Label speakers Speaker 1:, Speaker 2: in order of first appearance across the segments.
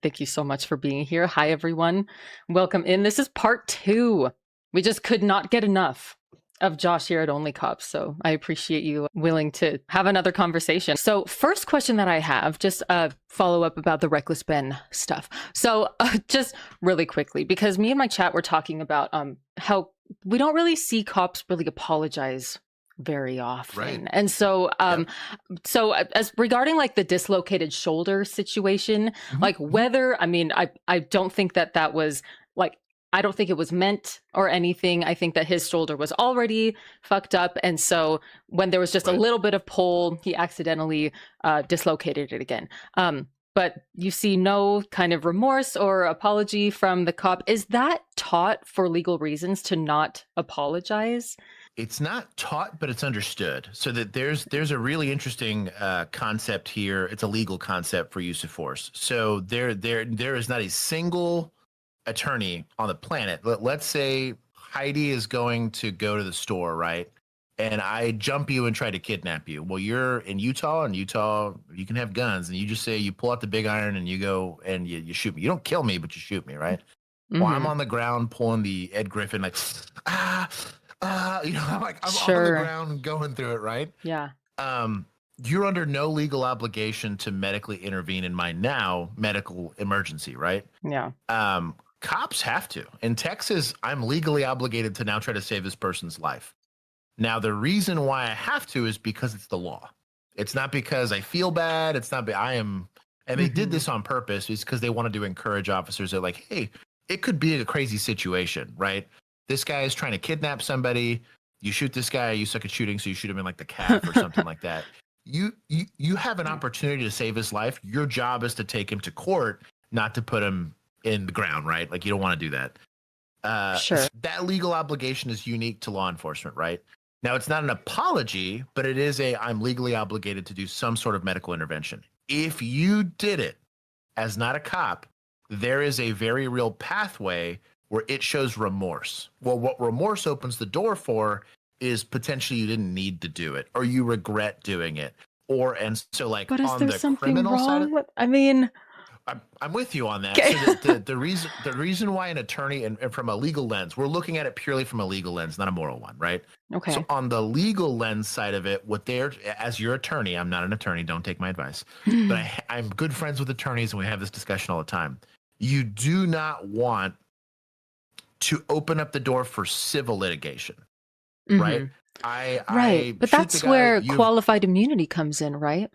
Speaker 1: Thank you so much for being here. Hi, everyone. Welcome in. This is part two. We just could not get enough of Josh here at Only Cops. So I appreciate you willing to have another conversation. So first question that I have, just a follow up about the Reckless Ben stuff. So just really quickly, because me and my chat were talking about how we don't really see cops really apologize very often.
Speaker 2: Right.
Speaker 1: And so
Speaker 2: Yep.
Speaker 1: as regarding like the dislocated shoulder situation,
Speaker 2: Mhm,
Speaker 1: like
Speaker 2: mhm.
Speaker 1: whether, I mean, I don't think that was like, I don't think it was meant or anything. I think that his shoulder was already fucked up. And so when there was just a
Speaker 2: Right.
Speaker 1: little bit of pull, he accidentally dislocated it again. But you see no kind of remorse or apology from the cop. Is that taught for legal reasons to not apologize?
Speaker 2: It's not taught, but it's understood. So that there's a really interesting concept here. It's a legal concept for use of force. So there is not a single attorney on the planet. Let's say Heidi is going to go to the store, right? And I jump you and try to kidnap you. Well, you're in Utah, and Utah, you can have guns, and you just say you pull out the big iron and you go and you shoot me. You don't kill me, but you shoot me, right? Well, I'm
Speaker 1: Hmm.
Speaker 2: on the ground pulling the Ed Griffin, like, ah, I'm on the
Speaker 1: Sure.
Speaker 2: ground going through it, right?
Speaker 1: Yeah.
Speaker 2: Um, you're under no legal obligation to medically intervene in my now medical emergency, right?
Speaker 1: Yeah.
Speaker 2: Cops have to. In Texas, I'm legally obligated to now try to save this person's life. Now, the reason why I have to is because it's the law. It's not because I feel bad. It's not, I am, and they did
Speaker 1: Hmm.
Speaker 2: this on purpose. It's because they wanted to encourage officers. They're like, hey, it could be a crazy situation, right? This guy is trying to kidnap somebody. You shoot this guy, you suck at shooting, so you shoot him in like the calf or something like that. You have an opportunity to save his life. Your job is to take him to court, not to put him in the ground, right? Like you don't want to do that.
Speaker 1: Sure.
Speaker 2: That legal obligation is unique to law enforcement, right? Now, it's not an apology, but it is a I'm legally obligated to do some sort of medical intervention. If you did it as not a cop, there is a very real pathway where it shows remorse. Well, what remorse opens the door for is potentially you didn't need to do it or you regret doing it. Or, and so like
Speaker 1: But is
Speaker 2: on
Speaker 1: there
Speaker 2: the
Speaker 1: something
Speaker 2: criminal side of,
Speaker 1: wrong with, I mean,
Speaker 2: I'm with you on that.
Speaker 1: okay.
Speaker 2: So the reason why an attorney and from a legal lens, we're looking at it purely from a legal lens, not a moral one, right? So
Speaker 1: Okay.
Speaker 2: on the legal lens side of it, what they're as your attorney, I'm not an attorney, don't take my advice, but I'm good friends with attorneys and we have this discussion all the time. You do not want to open up the door for civil litigation, right?
Speaker 1: Hmm. Right.
Speaker 2: I
Speaker 1: But
Speaker 2: shoot the
Speaker 1: that's
Speaker 2: guy,
Speaker 1: where
Speaker 2: you've
Speaker 1: qualified immunity comes in, right?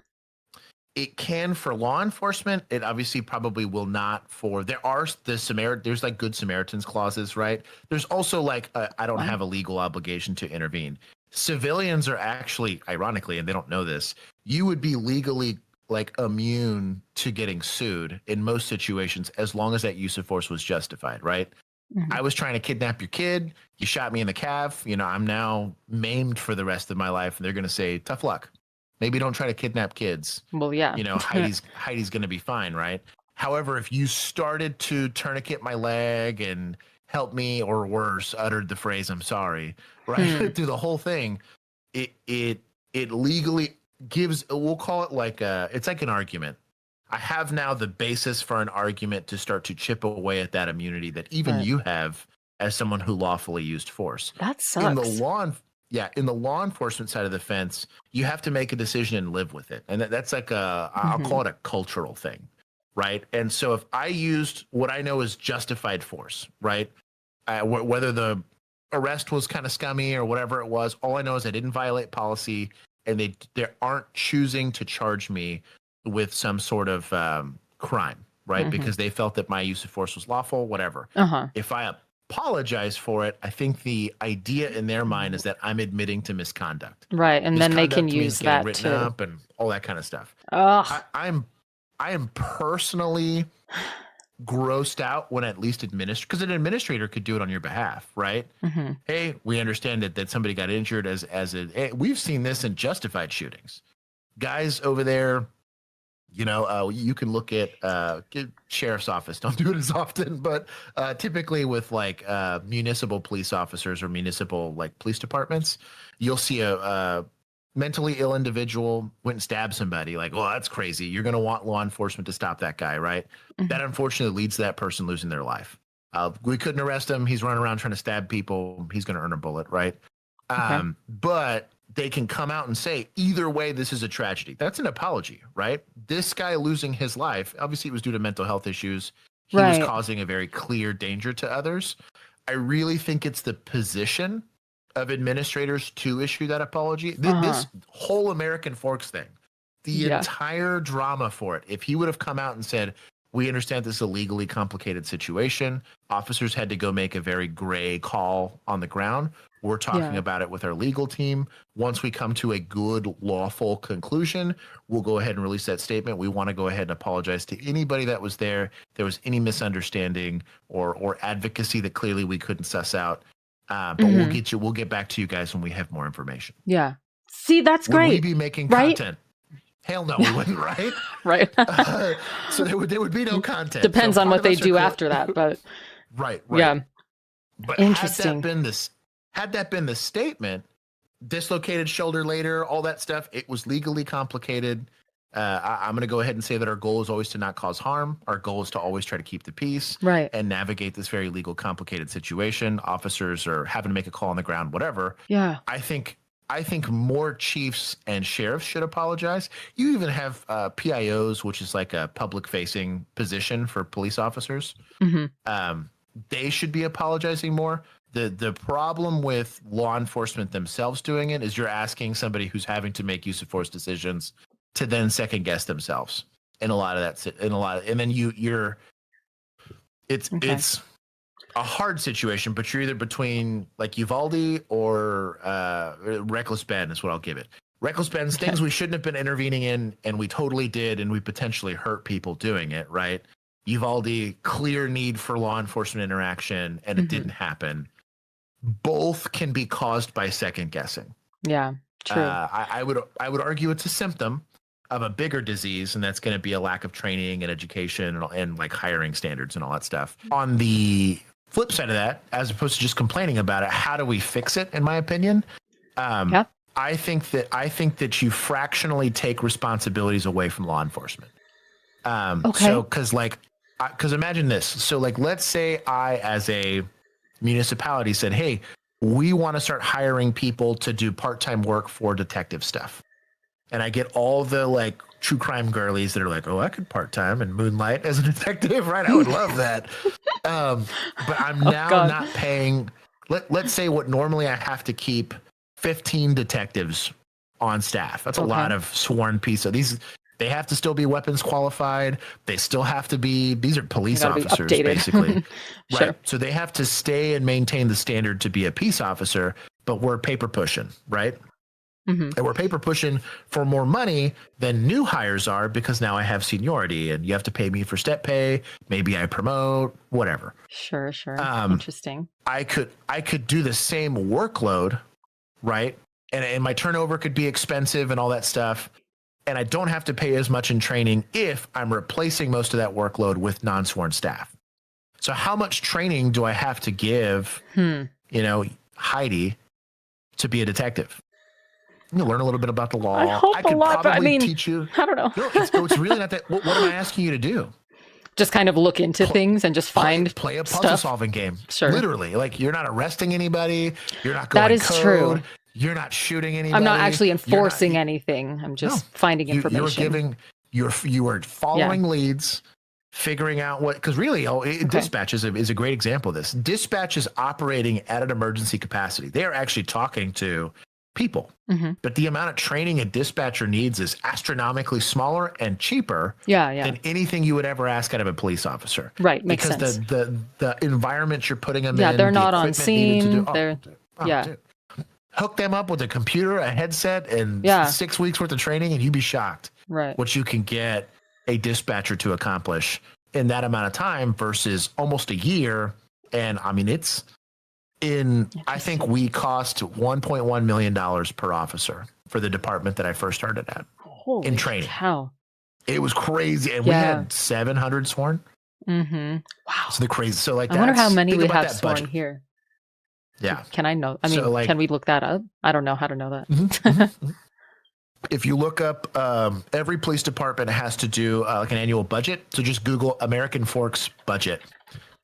Speaker 2: it can for law enforcement. It obviously probably will not for there are there's like good Samaritans clauses, right? There's also like I don't
Speaker 1: What?
Speaker 2: have a legal obligation to intervene. Civilians are actually, ironically, and they don't know this, you would be legally like immune to getting sued in most situations as long as that use of force was justified, right?
Speaker 1: Hmm.
Speaker 2: I was trying to kidnap your kid, you shot me in the calf, I'm now maimed for the rest of my life, and they're going to say tough luck. Maybe don't try to kidnap kids.
Speaker 1: Well, yeah.
Speaker 2: Heidi's going to be fine, right? However, if you started to tourniquet my leg and help me, or worse, uttered the phrase "I'm sorry," right
Speaker 1: Hmm.
Speaker 2: through the whole thing, it legally gives. We'll call it like it's like an argument. I have now the basis for an argument to start to chip away at that immunity that even
Speaker 1: Right.
Speaker 2: you have as someone who lawfully used force.
Speaker 1: That
Speaker 2: In the
Speaker 1: sucks.
Speaker 2: law, yeah, in the law enforcement side of the fence, you have to make a decision and live with it, and that's like I'll
Speaker 1: Hmm.
Speaker 2: call it a cultural thing, right? And so if I used what I know is justified force, right, whether the arrest was kind of scummy or whatever it was, all I know is I didn't violate policy, and they aren't choosing to charge me with some sort of crime, right?
Speaker 1: Hmm.
Speaker 2: Because they felt that my use of force was lawful, whatever.
Speaker 1: Uh-huh.
Speaker 2: If I apologize for it, I think the idea in their mind is that I'm admitting to misconduct.
Speaker 1: Right. And then they can
Speaker 2: Misconduct means
Speaker 1: use
Speaker 2: getting
Speaker 1: that
Speaker 2: written
Speaker 1: to,
Speaker 2: up and all that kind of stuff.
Speaker 1: ugh.
Speaker 2: I am personally grossed out when at least because an administrator could do it on your behalf, right?
Speaker 1: Hmm.
Speaker 2: Hey, we understand that somebody got injured we've seen this in justified shootings. Guys over there, you can look at sheriff's office. Don't do it as often, but typically with like municipal police officers or municipal like police departments, you'll see mentally ill individual went and stabbed somebody, like, well, that's crazy. You're going to want law enforcement to stop that guy, right?
Speaker 1: Mhm.
Speaker 2: That unfortunately leads to that person losing their life. We couldn't arrest him. He's running around trying to stab people. He's going to earn a bullet, right?
Speaker 1: Okay.
Speaker 2: But they can come out and say, either way, this is a tragedy. That's an apology, right? This guy losing his life, obviously it was due to mental health issues. He was
Speaker 1: Right.
Speaker 2: causing a very clear danger to others. I really think it's the position of administrators to issue that apology. This whole American Forks thing, the entire drama for it, if he would have come out and said, we understand this is a legally complicated situation. Officers had to go make a very gray call on the ground. We're talking about it with our legal team. Once we come to a good, lawful conclusion, we'll go ahead and release that statement. We want to go ahead and apologize to anybody that was there. There was any misunderstanding or advocacy that clearly we couldn't suss out. But we'll get back to you guys when we have more information.
Speaker 1: Yeah. See, that's great.
Speaker 2: Would we be making content? Hell no, we wouldn't, right?
Speaker 1: Right.
Speaker 2: So there would be no content.
Speaker 1: Depends
Speaker 2: so
Speaker 1: on what they do after that, but
Speaker 2: right.
Speaker 1: Yeah.
Speaker 2: But
Speaker 1: Interesting.
Speaker 2: had that been the statement, dislocated shoulder later, all that stuff, it was legally complicated. I'm going to go ahead and say that our goal is always to not cause harm. Our goal is to always try to keep the peace,
Speaker 1: right,
Speaker 2: and navigate this very legal, complicated situation. Officers are having to make a call on the ground, whatever.
Speaker 1: Yeah.
Speaker 2: I think more chiefs and sheriffs should apologize. You even have PIOs, which is like a public-facing position for police officers. They should be apologizing more. The problem with law enforcement themselves doing it is you're asking somebody who's having to make use of force decisions to then second guess themselves. And then it's a hard situation, but you're either between like Uvalde or Reckless Ben is what I'll give it. Reckless Ben's things we shouldn't have been intervening in, and we totally did, and we potentially hurt people doing it, right? Uvalde, clear need for law enforcement interaction, and it didn't happen. Both can be caused by second guessing.
Speaker 1: Yeah, true.
Speaker 2: I would argue it's a symptom of a bigger disease, and that's going to be a lack of training and education and like hiring standards and all that stuff. On the flip side of that, as opposed to just complaining about it, how do we fix it? In my opinion, I think that you fractionally take responsibilities away from law enforcement. So because imagine this. So like, let's say I, as a municipality, said, hey, we want to start hiring people to do part-time work for detective stuff. And I get all the like true crime girlies that are like, oh, I could part-time and moonlight as a detective, right? I would love that. But I'm now not paying, let's say what normally I have to keep 15 detectives on staff. That's a lot of sworn pieces. They have to still be weapons qualified. They still have to be, these are police officers, basically.
Speaker 1: Sure.
Speaker 2: Right. So they have to stay and maintain the standard to be a peace officer, but we're paper pushing, right? And we're paper pushing for more money than new hires are, because now I have seniority and you have to pay me for step pay. Maybe I promote, whatever.
Speaker 1: Sure. Interesting.
Speaker 2: I could do the same workload, right? And my turnover could be expensive and all that stuff. And I don't have to pay as much in training if I'm replacing most of that workload with non-sworn staff. So how much training do I have to give, Heidi, to be a detective? You learn a little bit about the law.
Speaker 1: I could probably
Speaker 2: teach you.
Speaker 1: I don't know.
Speaker 2: No, it's really not that. What am I asking you to do?
Speaker 1: Just kind of look into things and just find
Speaker 2: play a puzzle solving game.
Speaker 1: Sure.
Speaker 2: Literally, like you're not arresting anybody. You're not going.
Speaker 1: That is
Speaker 2: code.
Speaker 1: true.
Speaker 2: You're not shooting anybody.
Speaker 1: I'm not actually enforcing anything. I'm just finding information.
Speaker 2: You are following leads, figuring out what, because really, dispatch is a great example of this. Dispatch is operating at an emergency capacity. They are actually talking to people, but the amount of training a dispatcher needs is astronomically smaller and cheaper than anything you would ever ask out of a police officer.
Speaker 1: Right, makes
Speaker 2: because
Speaker 1: sense.
Speaker 2: The environment you're putting them in.
Speaker 1: Yeah, they're not on scene.
Speaker 2: Dude. Hook them up with a computer, a headset, and 6 weeks worth of training, and you'd be shocked what you can get a dispatcher to accomplish in that amount of time versus almost a year. And I mean, I think we cost $1.1 million per officer for the department that I first started at.
Speaker 1: Holy
Speaker 2: in training.
Speaker 1: Cow.
Speaker 2: It was crazy. And we had 700 sworn.
Speaker 1: Wow.
Speaker 2: So the crazy. So like,
Speaker 1: I wonder how many we have sworn
Speaker 2: budget
Speaker 1: here.
Speaker 2: Yeah.
Speaker 1: Can I know? I mean, can we look that up? I don't know how to know that.
Speaker 2: If you look up, every police department has to do like an annual budget. So just Google American Forks budget,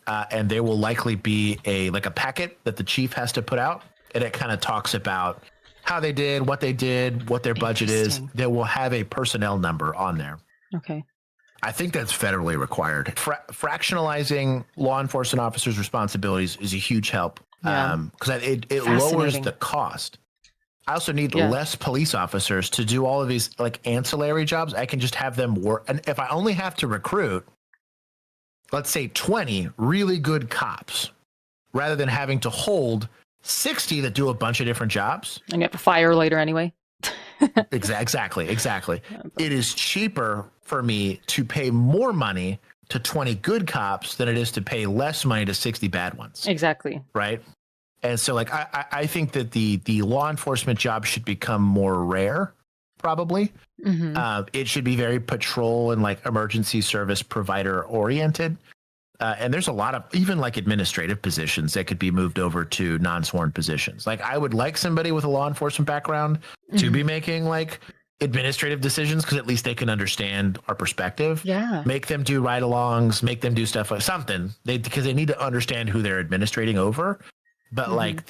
Speaker 2: and there will likely be a packet that the chief has to put out, and it kind of talks about how they did, what their budget is. They will have a personnel number on there.
Speaker 1: Okay.
Speaker 2: I think that's federally required. Fractionalizing law enforcement officers' responsibilities is a huge help, because it lowers the cost. I also need less police officers to do all of these like ancillary jobs. I can just have them work. And if I only have to recruit, let's say 20 really good cops, rather than having to hold 60 that do a bunch of different jobs.
Speaker 1: And you have to fire later anyway.
Speaker 2: Exactly. It is cheaper for me to pay more money to 20 good cops than it is to pay less money to 60 bad ones.
Speaker 1: Exactly.
Speaker 2: Right. And so like, I think that the law enforcement job should become more rare, probably. Mm-hmm. It should be very patrol and like emergency service provider oriented. And there's a lot of even like administrative positions that could be moved over to non-sworn positions. Like I would like somebody with a law enforcement background to be making like administrative decisions, because at least they can understand our perspective. Yeah. Make them do ride-alongs, make them do stuff like something. Because they need to understand who they're administrating over. But like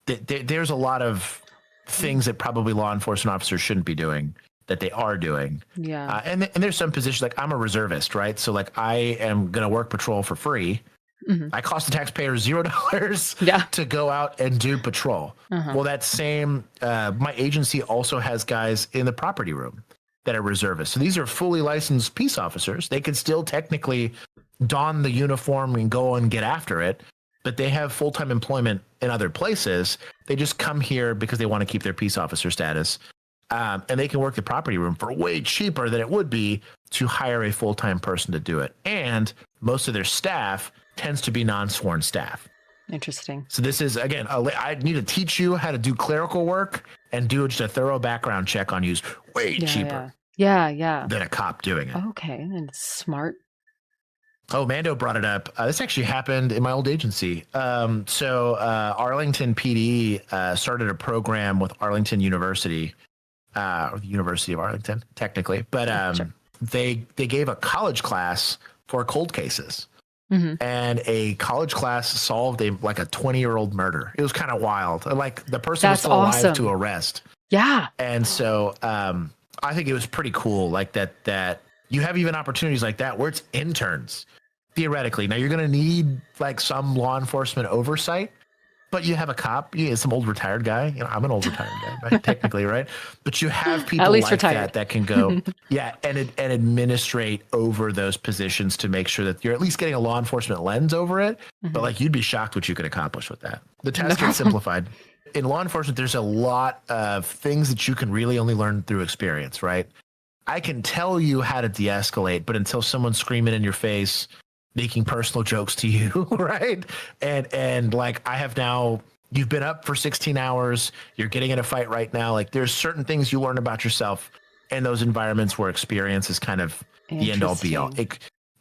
Speaker 2: there's a lot of things that probably law enforcement officers shouldn't be doing that they are doing. Yeah. And there's some positions, like I'm a reservist, right? So like I am going to work patrol for free. Mm-hmm. I cost the taxpayer $0 to go out and do patrol. Well, that same, my agency also has guys in the property room that are reservists. So these are fully licensed peace officers. They could still technically don the uniform and go and get after it, but they have full-time employment in other places. They just come here because they want to keep their peace officer status. And they can work the property room for way cheaper than it would be to hire a full-time person to do it. And most of their staff tends to be non-sworn staff.
Speaker 1: Interesting.
Speaker 2: So this is, again, I need to teach you how to do clerical work and do just a thorough background check on you is way cheaper than a cop doing it.
Speaker 1: Okay, and smart.
Speaker 2: Oh, Mando brought it up. This actually happened in my old agency. So Arlington PD started a program with Arlington University, or the University of Arlington, technically. But they gave a college class for cold cases. Mm-hmm. And a college class solved a 20-year-old murder. It was kind of wild. Like the person was still alive to arrest. Yeah. And so I think it was pretty cool. Like that you have even opportunities like that where it's interns, theoretically. Now you're going to need like some law enforcement oversight, but you have a cop, you have some old retired guy. You know, I'm an old retired guy, right? Technically, right? But you have people like retired. that can go, and administrate over those positions to make sure that you're at least getting a law enforcement lens over it. Mm-hmm. But like, you'd be shocked what you could accomplish with that. The task gets simplified. In law enforcement, there's a lot of things that you can really only learn through experience, right? I can tell you how to de-escalate, but until someone's screaming in your face, making personal jokes to you, right? And like, I have now, you've been up for 16 hours, you're getting in a fight right now. Like, there's certain things you learn about yourself in those environments where experience is kind of the end all be all.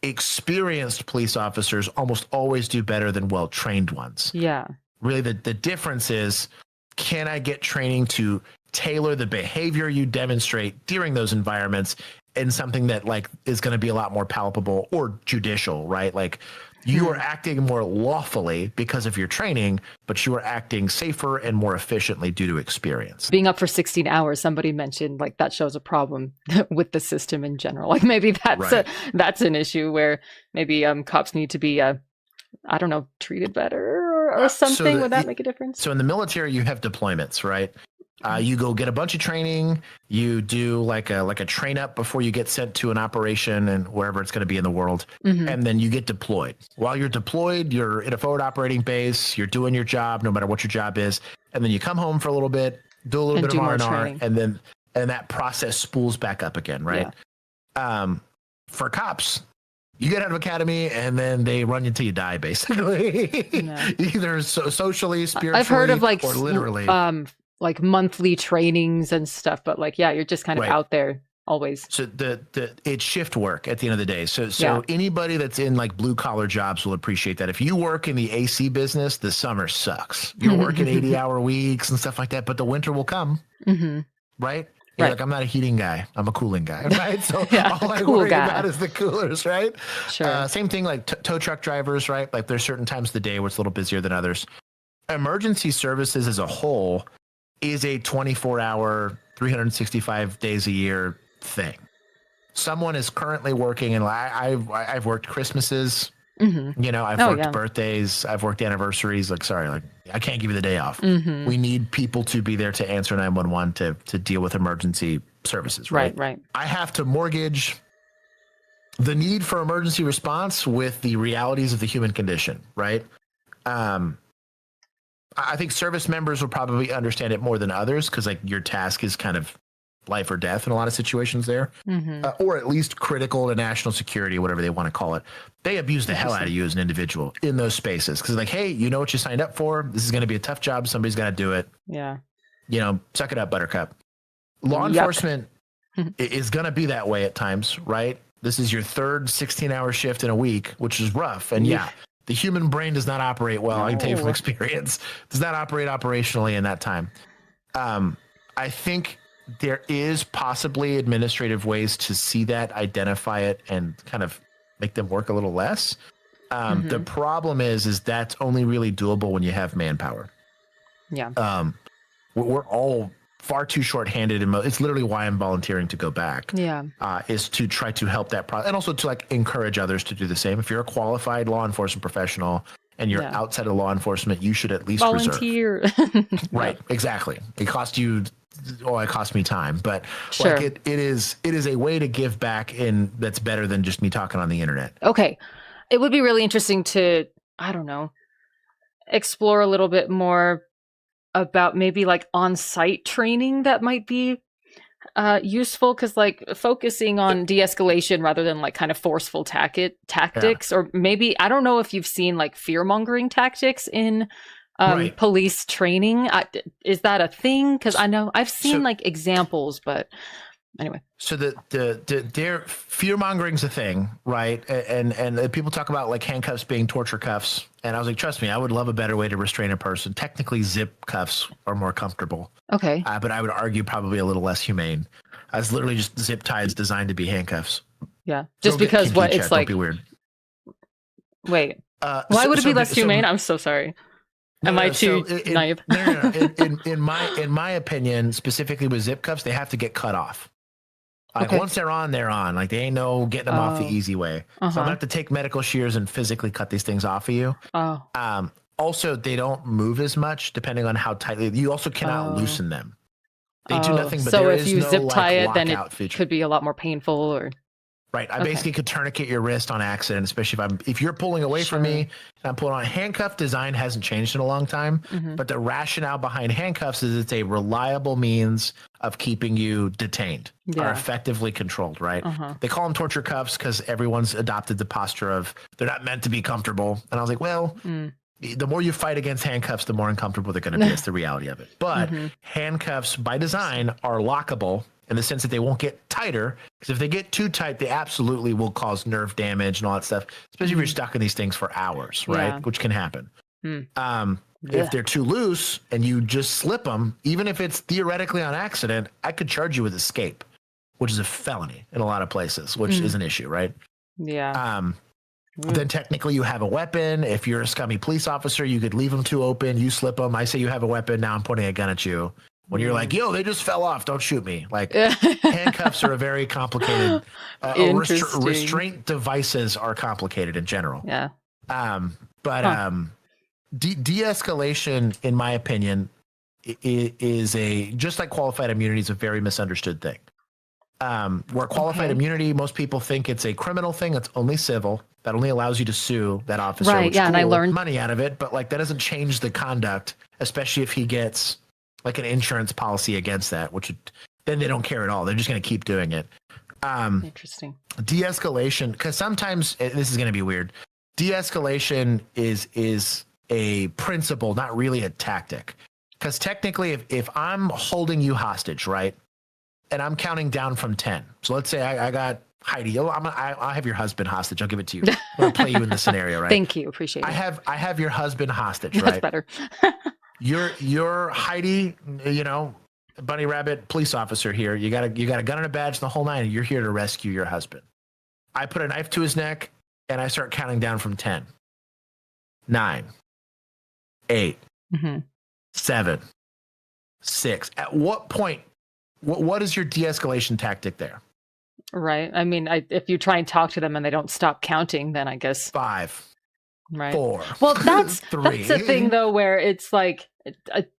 Speaker 2: Experienced police officers almost always do better than well-trained ones. Yeah. Really, the difference is, can I get training to tailor the behavior you demonstrate during those environments in something that like is going to be a lot more palpable or judicial, right? Like, you are acting more lawfully because of your training, but you are acting safer and more efficiently due to experience. Being up for 16 hours, somebody mentioned like that shows a problem with the system in general. Like maybe that's an issue where maybe cops need to be, I don't know, treated better or something. Would that make a difference? So in the military, you have deployments, right? You go get a bunch of training. You do like a train up before you get sent to an operation and wherever it's going to be in the world. Mm-hmm. And then you get deployed. While you're deployed, you're in a forward operating base. You're doing your job, no matter what your job is. And then you come home for a little bit, do a little bit of R&R, and that process spools back up again, right? Yeah. For cops, you get out of academy and then they run you until you die, basically. Yeah. Either socially, spiritually, I've heard of like, or literally. Like monthly trainings and stuff, but like, you're just kind of out there always. So it's shift work at the end of the day. So anybody that's in like blue collar jobs will appreciate that. If you work in the AC business, the summer sucks. You're working 80-hour weeks and stuff like that, but the winter will come. Mm-hmm. right? You're
Speaker 1: Right.
Speaker 2: like, I'm not a heating guy. I'm a cooling guy, right? So
Speaker 1: Yeah,
Speaker 2: all I
Speaker 1: cool
Speaker 2: worry
Speaker 1: guy.
Speaker 2: about is the coolers, right?
Speaker 1: Sure.
Speaker 2: Same thing like tow truck drivers, right? Like there's certain times of the day where it's a little busier than others. Emergency services as a whole is a 24-hour, 365 days a year thing. Someone is currently working, and I've worked Christmases.
Speaker 1: Mm-hmm.
Speaker 2: You know, I've worked birthdays, I've worked anniversaries. Like, sorry, like I can't give you the day off.
Speaker 1: Mm-hmm.
Speaker 2: We need people to be there to answer 911 to deal with emergency services. Right.
Speaker 1: Right.
Speaker 2: I have to mortgage the need for emergency response with the realities of the human condition. Right. I think service members will probably understand it more than others because like your task is kind of life or death in a lot of situations there, or at least critical to national security, whatever they want to call it. They abuse the hell out of you as an individual in those spaces because like, hey, you know what you signed up for. This is going to be a tough job. Somebody's got to do it.
Speaker 1: Yeah.
Speaker 2: You know, suck it up, buttercup. Law enforcement is going to be that way at times, right? This is your third 16-hour shift in a week, which is rough. And yeah, the human brain does not operate well. I can tell you from experience, does not operate operationally in that time. I think there is possibly administrative ways to see that, identify it, and kind of make them work a little less. The problem is that's only really doable when you have manpower.
Speaker 1: Yeah.
Speaker 2: We're all far too short-handed, and it's literally why I'm volunteering to go back.
Speaker 1: Yeah.
Speaker 2: Is to try to help that process, and also to like encourage others to do the same. If you're a qualified law enforcement professional and you're outside of law enforcement, you should at least
Speaker 1: volunteer.
Speaker 2: Right. Exactly. It cost you. Oh, it cost me time, but
Speaker 1: sure.
Speaker 2: like it is a way to give back, and that's better than just me talking on the internet.
Speaker 1: Okay. It would be really interesting to, I don't know, explore a little bit more about maybe like on-site training that might be useful, because like focusing on de-escalation rather than like kind of forceful tactics, or maybe, I don't know if you've seen like fear-mongering tactics in police training. Is that a thing? Because I know I've seen like examples, but anyway.
Speaker 2: So their fear mongering's a thing, right? And people talk about like handcuffs being torture cuffs, and I was like, trust me, I would love a better way to restrain a person. Technically, zip cuffs are more comfortable.
Speaker 1: Okay.
Speaker 2: But I would argue probably a little less humane. It's literally just zip ties designed to be handcuffs.
Speaker 1: Yeah, just because what it's like.
Speaker 2: Don't be weird.
Speaker 1: Wait, why would it be less humane? I'm so sorry. Am I too naive?
Speaker 2: No. In my opinion, specifically with zip cuffs, they have to get cut off. Like once they're on, they're on. Like they ain't no getting them off the easy way. So I'm gonna have to take medical shears and physically cut these things off of you. Also, they don't move as much depending on how tightly. You also cannot loosen them. They do nothing. But
Speaker 1: so
Speaker 2: there
Speaker 1: if
Speaker 2: is
Speaker 1: you
Speaker 2: no,
Speaker 1: zip tie
Speaker 2: like,
Speaker 1: it, then it
Speaker 2: feature.
Speaker 1: Could be a lot more painful, or.
Speaker 2: Right. I basically could tourniquet your wrist on accident, especially if you're pulling away from me and I'm pulling on. Handcuff design hasn't changed in a long time, but the rationale behind handcuffs is it's a reliable means of keeping you detained or effectively controlled, right? They call them torture cuffs because everyone's adopted the posture of they're not meant to be comfortable. And I was like, well, the more you fight against handcuffs, the more uncomfortable they're going to be. That's the reality of it. But handcuffs by design are lockable in the sense that they won't get tighter, because if they get too tight, they absolutely will cause nerve damage and all that stuff, especially if you're stuck in these things for hours, right? Which can happen. If they're too loose and you just slip them, even if it's theoretically on accident, I could charge you with escape, which is a felony in a lot of places, which is an issue, right?
Speaker 1: Yeah.
Speaker 2: Then technically you have a weapon. If you're a scummy police officer, you could leave them too open. You slip them. I say you have a weapon. Now I'm pointing a gun at you. When you're like, yo, they just fell off. Don't shoot me. Like handcuffs are a very complicated. Restraint devices are complicated in general.
Speaker 1: Yeah.
Speaker 2: De-escalation, in my opinion, is just like qualified immunity is a very misunderstood thing. Where qualified immunity, most people think it's a criminal thing. It's only civil. That only allows you to sue that officer.
Speaker 1: Right. Yeah. And I learned
Speaker 2: money out of it, but like that doesn't change the conduct, especially if he gets like an insurance policy against that, then they don't care at all. They're just going to keep doing it.
Speaker 1: Interesting.
Speaker 2: De-escalation, because sometimes this is going to be weird. De-escalation is a principle, not really a tactic. Because technically, if I'm holding you hostage, right, and I'm counting down from 10. So let's say I got Heidi. I'll have your husband hostage. I'll give it to you. I'm going to play you in the scenario, right?
Speaker 1: Thank you. Appreciate it.
Speaker 2: I have your husband hostage, right?
Speaker 1: That's better.
Speaker 2: You're Heidi, bunny rabbit police officer here. You got a gun and a badge, the whole nine. And you're here to rescue your husband. I put a knife to his neck and I start counting down from 10, 9, 8, 7, 6. At what point? What is your de-escalation tactic there?
Speaker 1: Right. I mean, if you try and talk to them and they don't stop counting, then I guess
Speaker 2: 5,
Speaker 1: right.
Speaker 2: 4.
Speaker 1: Well, that's
Speaker 2: 3.
Speaker 1: That's the thing, though, where it's like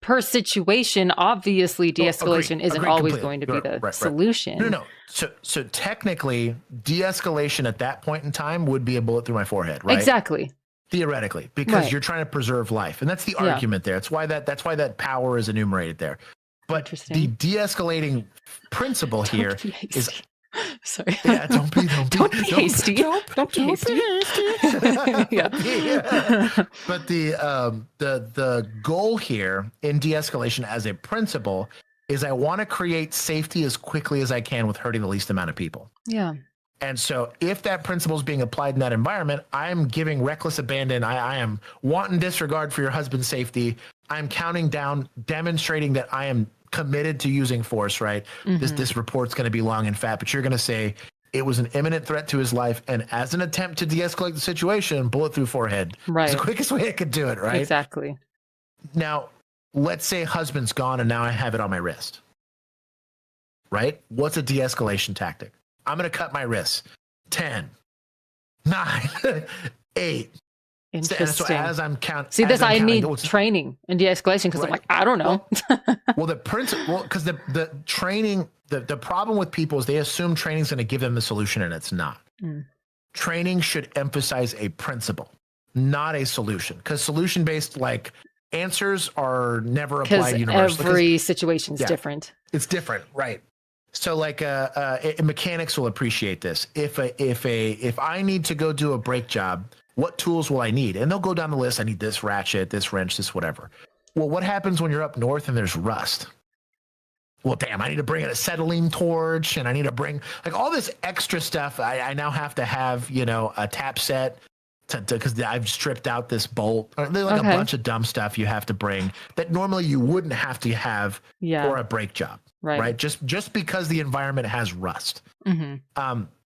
Speaker 1: per situation. Obviously, de-escalation isn't always going to be the solution.
Speaker 2: No. So technically, de-escalation at that point in time would be a bullet through my forehead, right?
Speaker 1: Exactly.
Speaker 2: Theoretically, because you're trying to preserve life, and that's the argument there. That's why that power is enumerated there. But the de-escalating principle here is.
Speaker 1: Sorry.
Speaker 2: Yeah, don't be
Speaker 1: hasty. Don't be hasty.
Speaker 2: Yeah. But the goal here in de-escalation as a principle is I want to create safety as quickly as I can with hurting the least amount of people.
Speaker 1: Yeah.
Speaker 2: And so if that principle is being applied in that environment, I'm giving reckless abandon. I am wanton disregard for your husband's safety. I'm counting down, demonstrating that I am committed to using force, right? This report's going to be long and fat, but you're going to say it was an imminent threat to his life. And as an attempt to de-escalate the situation, bullet through forehead.
Speaker 1: Right.
Speaker 2: It's the quickest way I could do it, right?
Speaker 1: Exactly.
Speaker 2: Now, let's say husband's gone and now I have it on my wrist, right? What's a de-escalation tactic? I'm going to cut my wrists. 10, 9, 8.
Speaker 1: Interesting.
Speaker 2: So as I'm counting,
Speaker 1: see this, I need training in de-escalation because I'm like, I don't know.
Speaker 2: Well, the principle, because the training, the problem with people is they assume training is going to give them the solution, and it's not. Training should emphasize a principle, not a solution, because solution-based answers are never applied universally.
Speaker 1: Every situation is different.
Speaker 2: It's different, right? So mechanics will appreciate this. If I need to go do a brake job, what tools will I need? And they'll go down the list. I need this ratchet, this wrench, this whatever. Well, what happens when you're up north and there's rust? Well, damn, I need to bring in a acetylene torch, and I need to bring all this extra stuff. I now have to have, a tap set because I've stripped out this bolt. There's a bunch of dumb stuff you have to bring that normally you wouldn't have to have for a brake job. Right. Just because the environment has rust.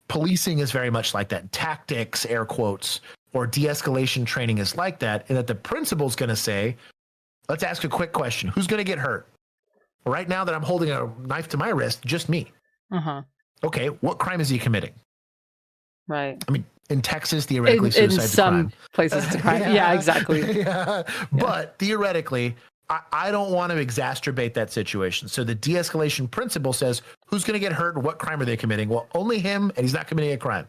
Speaker 2: Policing is very much like that. Tactics, air quotes, or de-escalation training is like that. And that the principal is going to say, let's ask a quick question. Who's going to get hurt? Right now that I'm holding a knife to my wrist, just me. Okay. What crime is he committing? Right. I mean, in Texas, theoretically, suicide
Speaker 1: in some places it's a crime. Yeah, exactly.
Speaker 2: But theoretically, I don't want to exacerbate that situation. So the de-escalation principle says, who's going to get hurt and what crime are they committing? Well, only him, and he's not committing a crime.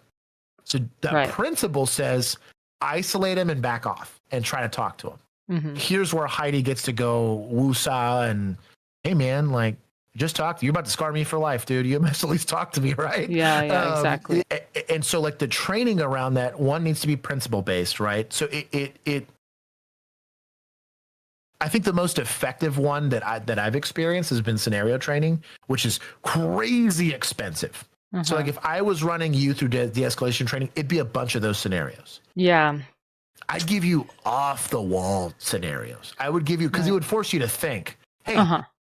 Speaker 2: So the principle says, isolate him and back off and try to talk to him. Here's where Heidi gets to go woosah and, hey, man, just talk to you. You're about to scar me for life, dude. You must at least talk to me, right?
Speaker 1: Yeah, exactly.
Speaker 2: And so the training around that, one needs to be principle based, right? So I think the most effective one that I've experienced has been scenario training, which is crazy expensive. So if I was running you through de-escalation training, it'd be a bunch of those scenarios.
Speaker 1: Yeah.
Speaker 2: I'd give you off the wall scenarios. I would give you, because it would force you to think, hey,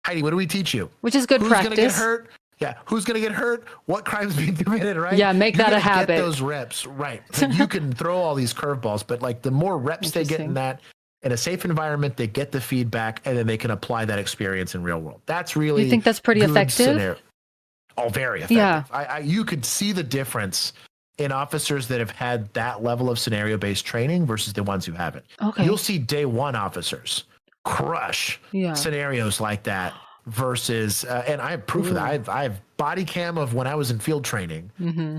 Speaker 2: Heidi, what do we teach you?
Speaker 1: Which is good practice.
Speaker 2: Who's going to get hurt? Yeah. Who's going to get hurt? What crimes being committed, right?
Speaker 1: Yeah. Make that a habit.
Speaker 2: Get those reps, right. So you can throw all these curveballs, but the more reps they get in that, in a safe environment, they get the feedback, and then they can apply that experience in real world. That's really,
Speaker 1: you think that's pretty effective?
Speaker 2: Oh, very effective.
Speaker 1: Yeah.
Speaker 2: You could see the difference in officers that have had that level of scenario-based training versus the ones who haven't.
Speaker 1: Okay.
Speaker 2: You'll see day one officers crush scenarios like that versus, and I have proof of that. I have body cam of when I was in field training,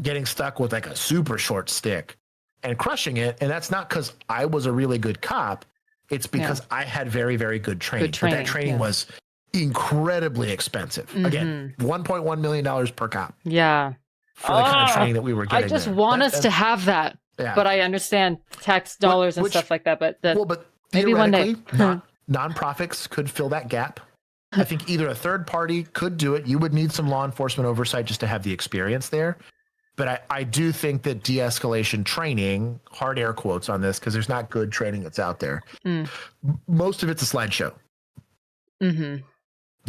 Speaker 2: getting stuck with a super short stick and crushing it. And that's not because I was a really good cop. It's because I had very, very good training. But that training was incredibly expensive. Again, $1.1 million per cop.
Speaker 1: Yeah.
Speaker 2: For the kind of training that we were getting.
Speaker 1: I just want us to have that. Yeah. But I understand tax dollars and stuff like that. But maybe one day.
Speaker 2: Nonprofits could fill that gap. I think either a third party could do it. You would need some law enforcement oversight just to have the experience there. But I do think that de-escalation training, hard air quotes on this, because there's not good training that's out there. Most of it's a slideshow.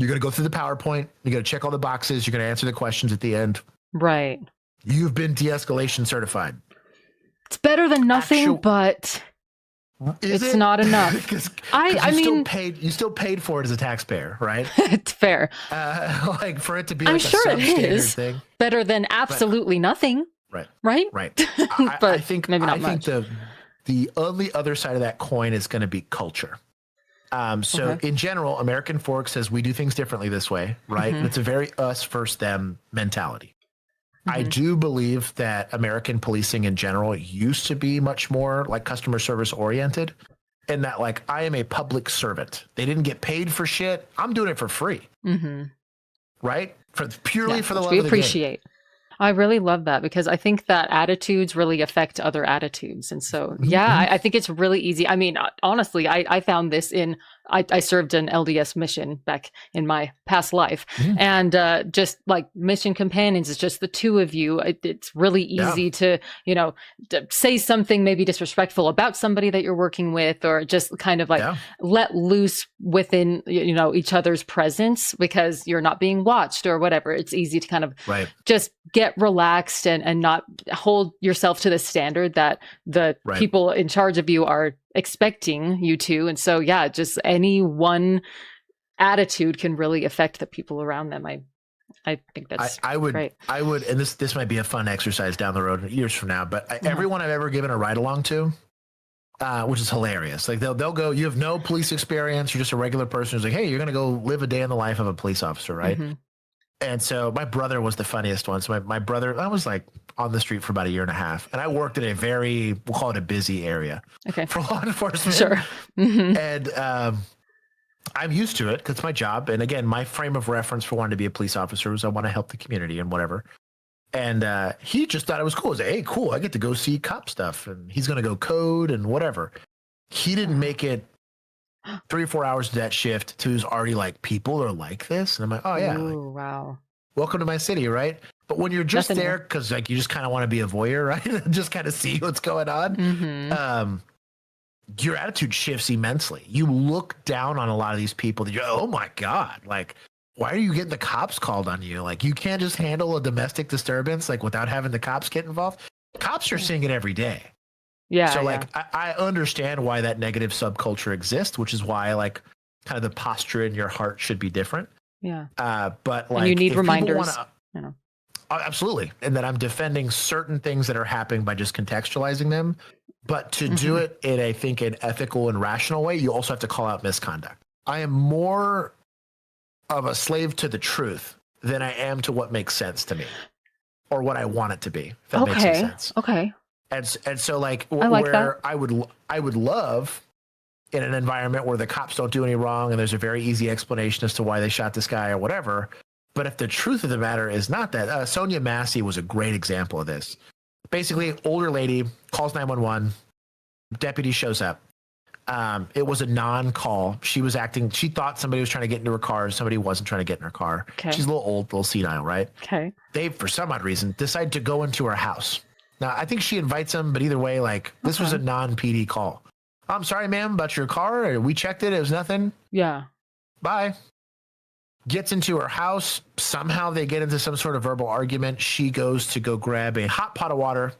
Speaker 2: You're going to go through the PowerPoint. You're going to check all the boxes. You're going to answer the questions at the end.
Speaker 1: Right.
Speaker 2: You've been de-escalation certified.
Speaker 1: It's better than nothing, but it's not enough.
Speaker 2: Because
Speaker 1: I mean,
Speaker 2: you still paid for it as a taxpayer, right?
Speaker 1: It's fair.
Speaker 2: Like for it to be
Speaker 1: I'm
Speaker 2: like
Speaker 1: sure
Speaker 2: a
Speaker 1: it
Speaker 2: substandard
Speaker 1: is
Speaker 2: thing.
Speaker 1: better than absolutely nothing.
Speaker 2: Right.
Speaker 1: Right.
Speaker 2: Right.
Speaker 1: But
Speaker 2: I think
Speaker 1: maybe not
Speaker 2: I think
Speaker 1: much.
Speaker 2: the only other side of that coin is going to be culture. So in general, American Fork says we do things differently this way, right? And it's a very us versus them mentality. I do believe that American policing in general used to be much more like customer service oriented, and that like I am a public servant. They didn't get paid for shit. I'm doing it for free, right? Purely for the love
Speaker 1: we
Speaker 2: of the game.
Speaker 1: appreciate. I really love that because I think that attitudes really affect other attitudes. And so, I think it's really easy. I mean, honestly, I found this I served an LDS mission back in my past life. And just like mission companions, it's just the two of you. It's really easy to, to say something maybe disrespectful about somebody that you're working with, or just kind of like let loose within, each other's presence because you're not being watched or whatever. It's easy to kind of just get relaxed and not hold yourself to the standard that the people in charge of you are expecting you to. And so, just any one attitude can really affect the people around them. I think that's great.
Speaker 2: I would, and this might be a fun exercise down the road years from now, but everyone I've ever given a ride along to, which is hilarious. Like they'll go, you have no police experience. You're just a regular person who's like, hey, you're going to go live a day in the life of a police officer. Right. And so my brother was the funniest one. So my brother, I was like on the street for about a year and a half, and I worked in a very, we'll call it a busy area for law enforcement.
Speaker 1: Sure.
Speaker 2: And I'm used to it because it's my job. And again, my frame of reference for wanting to be a police officer was I want to help the community and whatever. And he just thought it was cool. He was like, hey, cool, I get to go see cop stuff. And he's going to go code and whatever. He didn't make it 3 or 4 hours to that shift to was already like, people are like this. And I'm like, oh yeah.
Speaker 1: Ooh, wow.
Speaker 2: Welcome to my city, right? But when you're just there because like you just kind of want to be a voyeur, right? Just kind of see what's going on. Your attitude shifts immensely. You look down on a lot of these people that you're, oh my God, like, why are you getting the cops called on you? Like, you can't just handle a domestic disturbance like without having the cops get involved. Cops are seeing it every day.
Speaker 1: Yeah.
Speaker 2: So like, I understand why that negative subculture exists, which is why like kind of the posture in your heart should be different.
Speaker 1: Yeah.
Speaker 2: But like,
Speaker 1: and you need reminders.
Speaker 2: Absolutely. And that I'm defending certain things that are happening by just contextualizing them. But to do it in, I think, an ethical and rational way, you also have to call out misconduct. I am more of a slave to the truth than I am to what makes sense to me or what I want it to be. If that makes any sense.
Speaker 1: Okay.
Speaker 2: And so like,
Speaker 1: that.
Speaker 2: I would love in an environment where the cops don't do any wrong and there's a very easy explanation as to why they shot this guy or whatever. But if the truth of the matter is not that, Sonia Massey was a great example of this. Basically, older lady calls 911. Deputy shows up. It was a non-call. She thought somebody was trying to get into her car. Somebody wasn't trying to get in her car.
Speaker 1: Okay.
Speaker 2: She's a little old, a little senile, right?
Speaker 1: Okay.
Speaker 2: They, for some odd reason, decide to go into her house. Now, I think she invites them, but either way, like, this was a non-PD call. I'm sorry, ma'am, about your car. We checked it. It was nothing.
Speaker 1: Yeah.
Speaker 2: Bye. Gets into her house. Somehow they get into some sort of verbal argument. She goes to go grab a hot pot of water.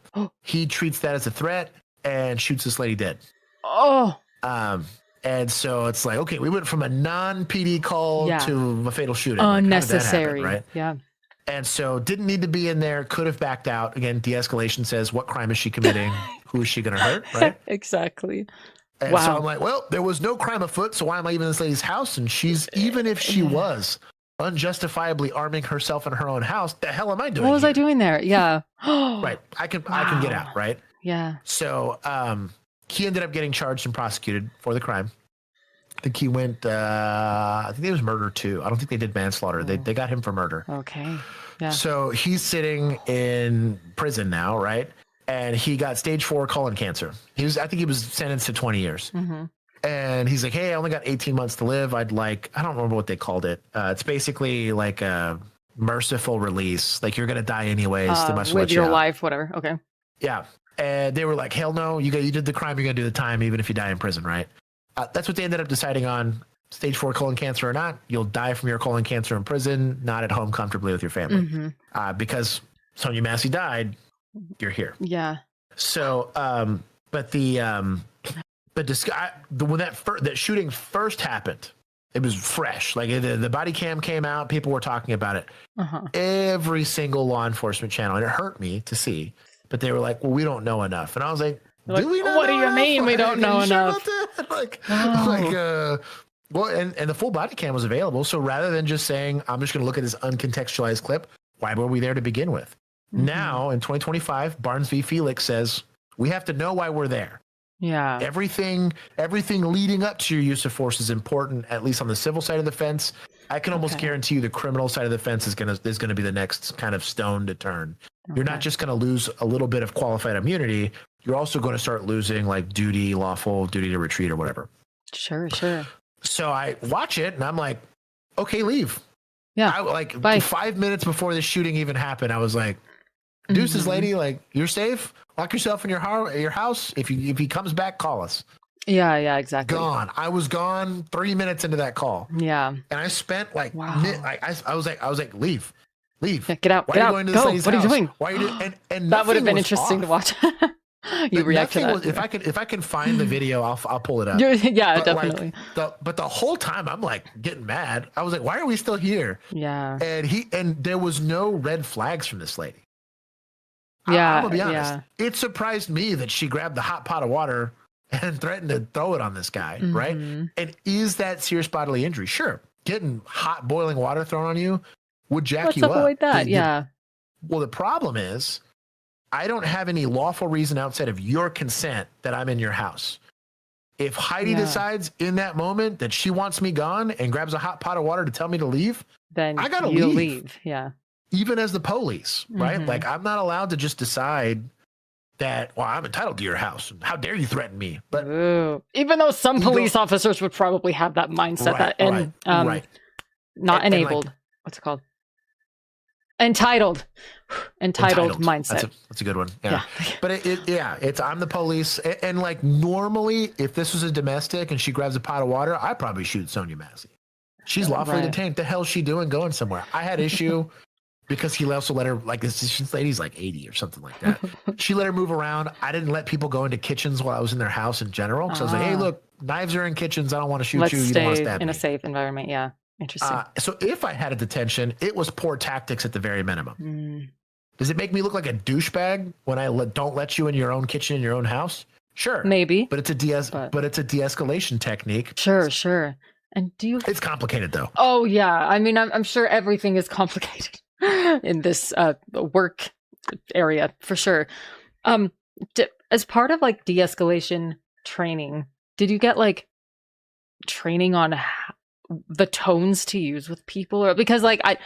Speaker 2: He treats that as a threat and shoots this lady dead.
Speaker 1: Oh.
Speaker 2: And so it's like, okay, we went from a non-PD call to a fatal shooting.
Speaker 1: Unnecessary.
Speaker 2: Like, how did that happen, right?
Speaker 1: Yeah.
Speaker 2: And so didn't need to be in there. Could have backed out. Again, de-escalation says, what crime is she committing? Who is she going to hurt? Right.
Speaker 1: Exactly.
Speaker 2: And so I'm like, well, there was no crime afoot, so why am I even in this lady's house? And she's, even if she was unjustifiably arming herself in her own house, the hell am I doing?
Speaker 1: What was I doing there? Yeah.
Speaker 2: Right. I can get out, right?
Speaker 1: Yeah.
Speaker 2: So he ended up getting charged and prosecuted for the crime. I think he went, I think it was murder too. I don't think they did manslaughter. They got him for murder.
Speaker 1: Okay. Yeah.
Speaker 2: So he's sitting in prison now, right? And he got stage 4 colon cancer. I think he was sentenced to 20 years. And he's like, hey, I only got 18 months to live. I don't remember what they called it. It's basically like a merciful release. Like, you're going to die anyways. They must
Speaker 1: with
Speaker 2: let you
Speaker 1: your
Speaker 2: out.
Speaker 1: life, whatever. Okay.
Speaker 2: Yeah. And they were like, hell no, you did the crime. You're going to do the time, even if you die in prison, right? That's what they ended up deciding on. stage 4 colon cancer or not, you'll die from your colon cancer in prison, not at home comfortably with your family. Because Sonia Massey died, you're here.
Speaker 1: Yeah.
Speaker 2: So, when that shooting first happened, it was fresh. Like the body cam came out, people were talking about it. Every single law enforcement channel, and it hurt me to see. But they were like, "Well, we don't know enough," and I was like, "Do we not?
Speaker 1: What do
Speaker 2: know
Speaker 1: you
Speaker 2: enough?
Speaker 1: mean we don't know enough?"
Speaker 2: Well, and the full body cam was available. So rather than just saying, "I'm just going to look at this uncontextualized clip," why were we there to begin with? Now in 2025, Barnes v. Felix says we have to know why we're there.
Speaker 1: Yeah.
Speaker 2: Everything leading up to your use of force is important, at least on the civil side of the fence. I can almost guarantee you the criminal side of the fence is gonna be the next kind of stone to turn. You're not just gonna lose a little bit of qualified immunity. You're also going to start losing like lawful duty to retreat or whatever.
Speaker 1: Sure.
Speaker 2: So I watch it and I'm like, okay, leave.
Speaker 1: Yeah.
Speaker 2: Bye. 5 minutes before the shooting even happened, I was like, deuces, lady, like you're safe. Lock yourself in your house. If he comes back, call us.
Speaker 1: Yeah, exactly.
Speaker 2: Gone. I was gone 3 minutes into that call.
Speaker 1: Yeah.
Speaker 2: And I spent I was like, leave.
Speaker 1: Yeah, get out.
Speaker 2: Why
Speaker 1: get
Speaker 2: are you
Speaker 1: out.
Speaker 2: going to
Speaker 1: Go.
Speaker 2: this
Speaker 1: What are you
Speaker 2: house?
Speaker 1: doing?
Speaker 2: Why are you doing? And
Speaker 1: that would have been interesting
Speaker 2: off.
Speaker 1: to watch. You react to that.
Speaker 2: If I can find the video, I'll pull it up.
Speaker 1: Yeah,
Speaker 2: but
Speaker 1: definitely.
Speaker 2: But the whole time I'm like getting mad. I was like, why are we still here?
Speaker 1: Yeah.
Speaker 2: And there was no red flags from this lady.
Speaker 1: Yeah.
Speaker 2: I'm gonna be honest. It surprised me that she grabbed the hot pot of water and threatened to throw it on this guy, right? And is that serious bodily injury? Sure. Getting hot boiling water thrown on you would jack you up.
Speaker 1: Let's avoid that.
Speaker 2: Well, the problem is I don't have any lawful reason outside of your consent that I'm in your house. If Heidi decides in that moment that she wants me gone and grabs a hot pot of water to tell me to leave,
Speaker 1: then
Speaker 2: I gotta
Speaker 1: leave. Yeah.
Speaker 2: Even as the police, right? Like I'm not allowed to just decide that, well, I'm entitled to your house. How dare you threaten me? But
Speaker 1: even though some police officers would probably have that mindset not enabled. What's it called? Entitled mindset.
Speaker 2: That's a good one. Yeah. But it's I'm the police. And like normally, if this was a domestic and she grabs a pot of water, I'd probably shoot Sonia Massey. She's lawfully detained. The hell is she doing going somewhere? I had issue because he also let her, like this lady's like 80 or something like that. She let her move around. I didn't let people go into kitchens while I was in their house in general. Because I was like, hey, look, knives are in kitchens. I don't want to shoot you. You don't want to stab me.
Speaker 1: In a safe environment. Yeah. Interesting.
Speaker 2: So if I had a detention, it was poor tactics at the very minimum. Does it make me look like a douchebag when I don't let you in your own kitchen in your own house? Sure,
Speaker 1: maybe,
Speaker 2: but it's a de-escalation technique.
Speaker 1: Sure. And
Speaker 2: It's complicated though.
Speaker 1: Oh yeah, I mean, I'm sure everything is complicated in this work area for sure. As part of like de-escalation training, did you get like training on the tones to use with people, or because like I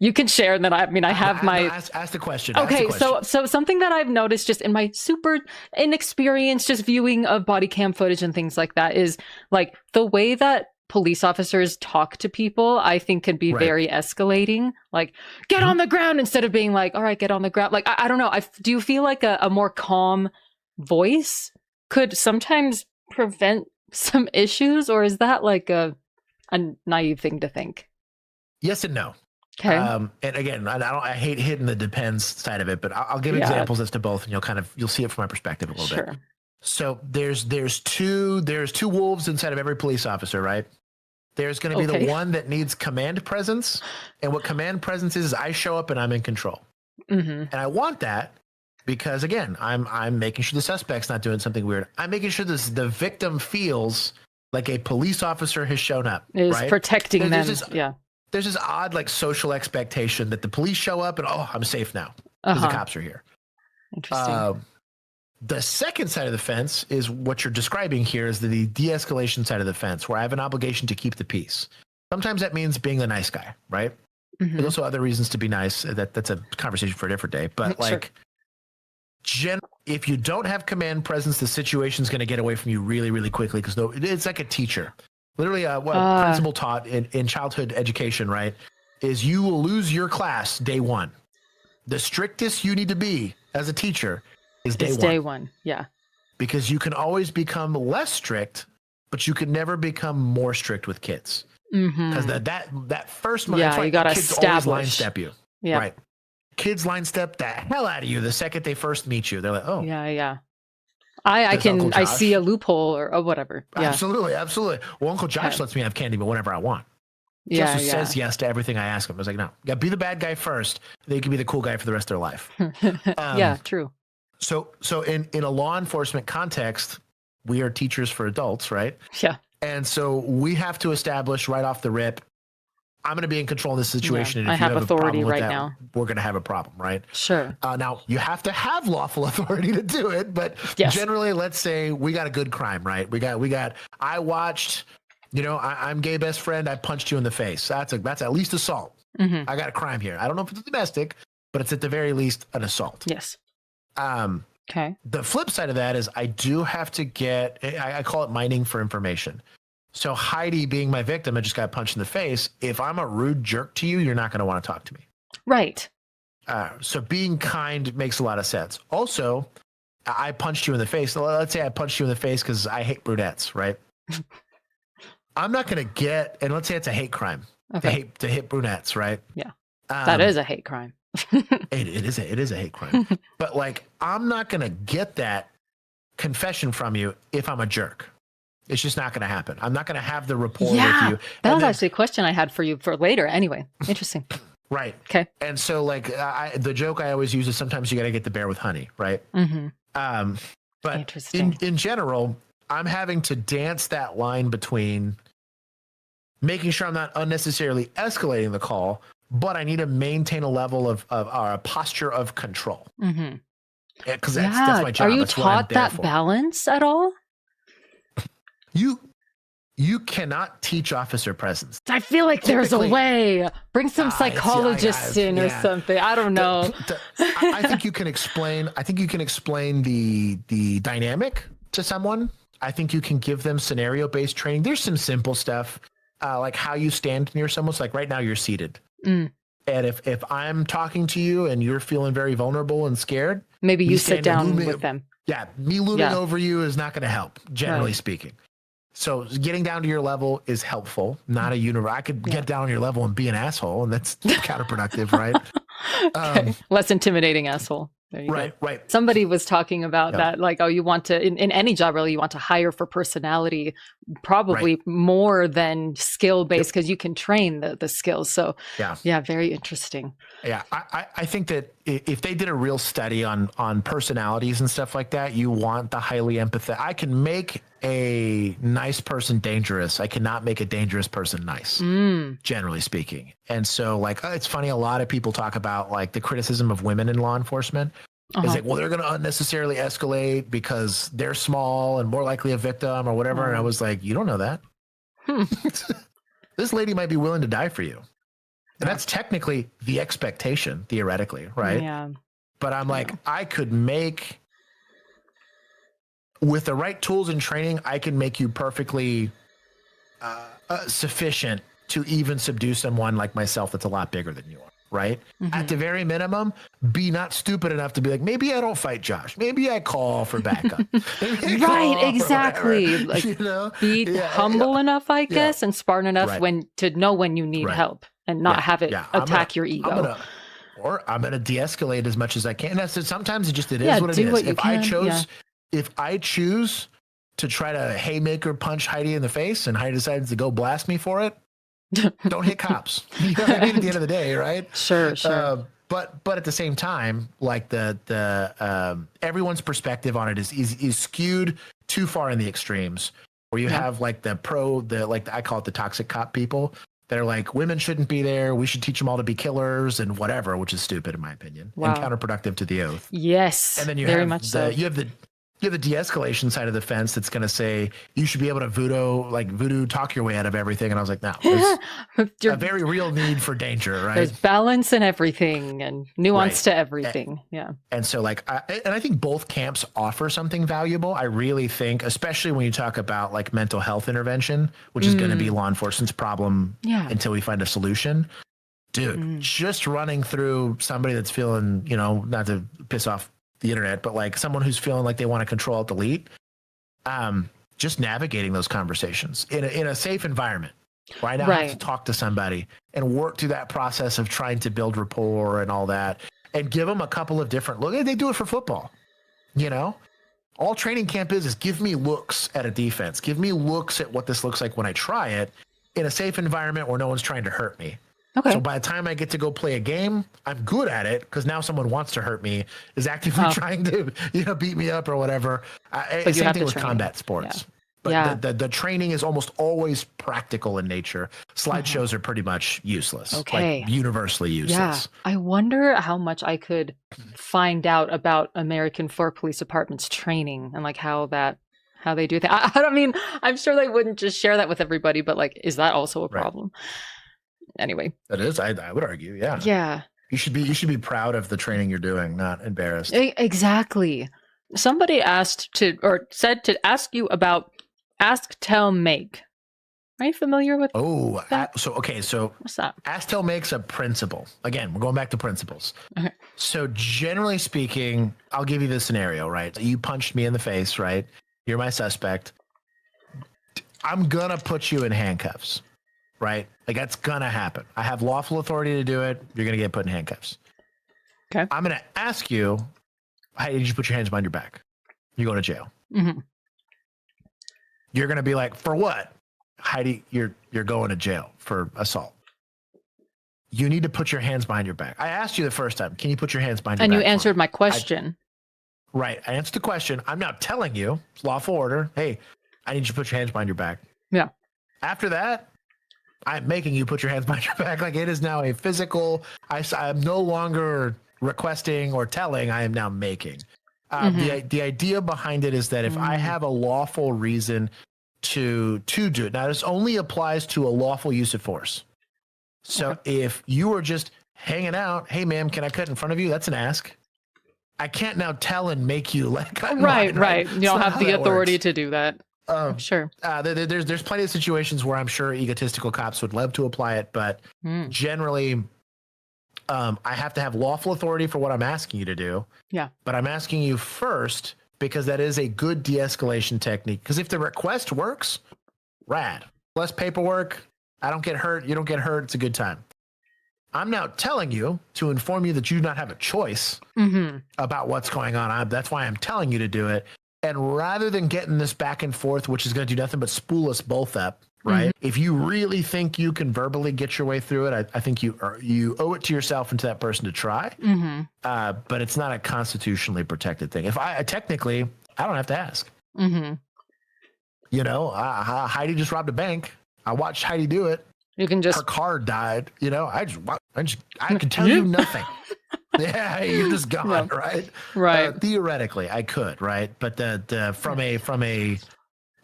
Speaker 1: you can share, and then I have my
Speaker 2: ask the question.
Speaker 1: Okay, so something that I've noticed just in my super inexperienced just viewing of body cam footage and things like that is like the way that police officers talk to people, I think can be very escalating. Like, get on the ground instead of being like, all right, get on the ground. Like, I don't know. Do you feel like a more calm voice could sometimes prevent some issues, or is that like a naive thing to think?
Speaker 2: Yes and no.
Speaker 1: Okay.
Speaker 2: And again, I hate hitting the depends side of it, but I'll give examples as to both, and you'll see it from my perspective a little bit. So there's two wolves inside of every police officer, right? There's going to be the one that needs command presence, and what command presence is I show up and I'm in control, and I want that. Because again, I'm making sure the suspect's not doing something weird. I'm making sure the victim feels like a police officer has shown up.
Speaker 1: Is protecting them.
Speaker 2: There's this odd like social expectation that the police show up and I'm safe now because the cops are here.
Speaker 1: Interesting.
Speaker 2: The second side of the fence is what you're describing here is the de-escalation side of the fence, where I have an obligation to keep the peace. Sometimes that means being the nice guy, right? There's also other reasons to be nice. That's a conversation for a different day. But like. If you don't have command presence, the situation's going to get away from you really, really quickly, because it's like a teacher. Literally, what a principal taught in childhood education, right, is you will lose your class day one. The strictest you need to be as a teacher is day one.
Speaker 1: Yeah.
Speaker 2: Because you can always become less strict but you can never become more strict with kids. Because that first month,
Speaker 1: Yeah, you gotta
Speaker 2: kids always line
Speaker 1: establish.
Speaker 2: step you.
Speaker 1: Yeah.
Speaker 2: Right. Kids line step the hell out of you the second they first meet you. They're like, oh,
Speaker 1: Yeah. I
Speaker 2: there's Uncle
Speaker 1: I see
Speaker 2: Josh.
Speaker 1: a loophole or whatever. Yeah.
Speaker 2: Absolutely. Well, Uncle Josh
Speaker 1: Okay.
Speaker 2: lets me have candy, but whenever I want. He
Speaker 1: Yeah,
Speaker 2: also
Speaker 1: yeah.
Speaker 2: says yes to everything I ask him. I was like, no, yeah, be the bad guy first. Then you can be the cool guy for the rest of their life.
Speaker 1: Yeah, true.
Speaker 2: So in a law enforcement context, we are teachers for adults, right?
Speaker 1: Yeah.
Speaker 2: And so we have to establish right off the rip, I'm going to be in control of this situation.
Speaker 1: Yeah,
Speaker 2: And if
Speaker 1: I have
Speaker 2: you have
Speaker 1: authority
Speaker 2: a problem with
Speaker 1: right
Speaker 2: that,
Speaker 1: now.
Speaker 2: we're going to have a problem, right?
Speaker 1: Sure.
Speaker 2: Now, you have to have lawful authority to do it. But
Speaker 1: Yes.
Speaker 2: generally, let's say we got a good crime, right? I watched, I'm gay best friend. I punched you in the face. That's at least assault.
Speaker 1: Mhm.
Speaker 2: I got a crime here. I don't know if it's domestic, but it's at the very least an assault.
Speaker 1: Yes. Okay.
Speaker 2: The flip side of that is I do have to I call it mining for information. So Heidi being my victim, I just got punched in the face. If I'm a rude jerk to you, you're not going to want to talk to me.
Speaker 1: Right.
Speaker 2: So being kind makes a lot of sense. Also, I punched you in the face. Let's say I punched you in the face because I hate brunettes, right? I'm not going to and let's say it's a hate crime
Speaker 1: Okay.
Speaker 2: to hit brunettes, right?
Speaker 1: Yeah. That is a hate crime.
Speaker 2: It is a hate crime. But I'm not going to get that confession from you if I'm a jerk. It's just not going to happen. I'm not going to have the rapport with you.
Speaker 1: That was actually a question I had for you for later. Anyway, interesting.
Speaker 2: Right.
Speaker 1: Okay.
Speaker 2: And so the joke I always use is sometimes you got to get the bear with honey, right?
Speaker 1: Mm-hmm.
Speaker 2: But
Speaker 1: Interesting.
Speaker 2: in general, I'm having to dance that line between making sure I'm not unnecessarily escalating the call, but I need to maintain a level of a posture of control.
Speaker 1: Mm-hmm.
Speaker 2: Because that's my job.
Speaker 1: Are you
Speaker 2: That's what I'm
Speaker 1: taught
Speaker 2: there
Speaker 1: that
Speaker 2: for.
Speaker 1: balance at all?
Speaker 2: You cannot teach officer presence.
Speaker 1: I feel like there's a
Speaker 2: Typically-
Speaker 1: way. Bring some psychologists in or something. I don't know.
Speaker 2: I think you can explain. I think you can explain the dynamic to someone. I think you can give them scenario based training. There's some simple stuff like how you stand near someone. So like right now you're seated, and if I'm talking to you and you're feeling very vulnerable and scared,
Speaker 1: Maybe you sit down with them.
Speaker 2: Yeah, me looming over you is not going to help, generally speaking. So getting down to your level is helpful, not a universe. I could get down on your level and be an asshole, and that's counterproductive, right?
Speaker 1: Okay. Less intimidating asshole. There you go.
Speaker 2: Right.
Speaker 1: Somebody was talking about that, like, oh, you want to, in any job, really, you want to hire for personality, probably more than skill based, because you can train the skills. So, yeah, very interesting.
Speaker 2: Yeah, I think that if they did a real study on personalities and stuff like that, you want the highly empathetic. I can make a nice person dangerous. I cannot make a dangerous person nice, generally speaking. And so, it's funny, a lot of people talk about the criticism of women in law enforcement. It's like, well, they're going to unnecessarily escalate because they're small and more likely a victim or whatever. And I was like, you don't know that. This lady might be willing to die for you. And that's technically the expectation, theoretically, right?
Speaker 1: Yeah.
Speaker 2: But I'm like, I could make, with the right tools and training, I can make you perfectly sufficient to even subdue someone like myself that's a lot bigger than you are, right? At the very minimum, be not stupid enough to be like, maybe I don't fight Josh. Maybe I call for backup.
Speaker 1: Right, exactly. Be humble enough, I guess, and smart enough to know when you need help and not have it attack your ego.
Speaker 2: I'm gonna de-escalate as much as I can. Sometimes it is what it
Speaker 1: do
Speaker 2: is.
Speaker 1: what you can.
Speaker 2: If I choose to try to haymaker punch Heidi in the face and Heidi decides to go blast me for it, don't hit cops. You know what I mean? At the end of the day, right?
Speaker 1: Sure.
Speaker 2: But at the same time, everyone's perspective on it is skewed too far in the extremes. Where you have I call it the toxic cop people that are like, women shouldn't be there. We should teach them all to be killers and whatever, which is stupid in my opinion and counterproductive to the oath.
Speaker 1: Yes,
Speaker 2: and then you
Speaker 1: very
Speaker 2: have
Speaker 1: much so.
Speaker 2: You have the de-escalation side of the fence that's going to say you should be able to voodoo talk your way out of everything. And I was like, no, there's a very real need for danger, right?
Speaker 1: There's balance in everything and nuance to everything.
Speaker 2: And so I think both camps offer something valuable. I really think, especially when you talk about mental health intervention, which is going to be law enforcement's problem until we find a solution. Dude, just running through somebody that's feeling, not to piss off the internet, but someone who's feeling like they want to control alt delete, just navigating those conversations in a safe environment where I now have to talk to somebody and work through that process of trying to build rapport and all that, and give them a couple of different looks. They do it for football, you know. All training camp is give me looks at a defense. Give me looks at what this looks like when I try it in a safe environment where no one's trying to hurt me.
Speaker 1: Okay.
Speaker 2: So by the time I get to go play a game, I'm good at it because now someone wants to hurt me, is actively trying to, beat me up or whatever. Same thing with combat sports.
Speaker 1: Yeah.
Speaker 2: But the training is almost always practical in nature. Slideshows are pretty much useless.
Speaker 1: Okay.
Speaker 2: Like universally useless.
Speaker 1: Yeah. I wonder how much I could find out about American Floor Police Department's training and like how they do that. I mean, I'm sure they wouldn't just share that with everybody, but like, is that also a problem? Anyway.
Speaker 2: That is, I would argue, yeah.
Speaker 1: Yeah.
Speaker 2: You should be proud of the training you're doing, not embarrassed.
Speaker 1: Exactly. Somebody said to ask you about Ask, Tell, Make. Are you familiar with that?
Speaker 2: So
Speaker 1: what's that?
Speaker 2: Ask, Tell, Make's a principle. Again, we're going back to principles. Okay. So generally speaking, I'll give you this scenario, right? You punched me in the face, right? You're my suspect. I'm gonna put you in handcuffs, right? Like that's gonna happen. I have lawful authority to do it. You're gonna get put in handcuffs.
Speaker 1: Okay.
Speaker 2: I'm gonna ask you, hey, did you put your hands behind your back? You go to jail.
Speaker 1: Mm-hmm.
Speaker 2: You're going to be like, for what? Heidi, you're going to jail for assault. You need to put your hands behind your back. I asked you the first time, can you put your hands behind your back?
Speaker 1: And you answered my question.
Speaker 2: I answered the question. I'm now telling you, it's lawful order. Hey, I need you to put your hands behind your back.
Speaker 1: Yeah.
Speaker 2: After that, I'm making you put your hands behind your back. Like it is now a physical, I'm no longer requesting or telling, I am now making. The idea behind it is that if I have a lawful reason to do it, now this only applies to a lawful use of force. So if you are just hanging out, hey ma'am, can I cut in front of you? That's an ask. I can't now tell and make you let cut in line,
Speaker 1: right. You don't have the authority to do that. Sure.
Speaker 2: There's plenty of situations where I'm sure egotistical cops would love to apply it, but generally I have to have lawful authority for what I'm asking you to do.
Speaker 1: Yeah.
Speaker 2: But I'm asking you first because that is a good de-escalation technique. Because if the request works, rad. Less paperwork. I don't get hurt. You don't get hurt. It's a good time. I'm now telling you to inform you that you do not have a choice about what's going on. That's why I'm telling you to do it. And rather than getting this back and forth, which is going to do nothing but spool us both up, right? If you really think you can verbally get your way through it, I think you owe it to yourself and to that person to try. But it's not a constitutionally protected thing. If I technically, I don't have to ask. Heidi just robbed a bank. I watched Heidi do it.
Speaker 1: You can just
Speaker 2: her car died. I can tell you nothing. Yeah, you're just gone, right?
Speaker 1: Right.
Speaker 2: Theoretically, I could, right? But from a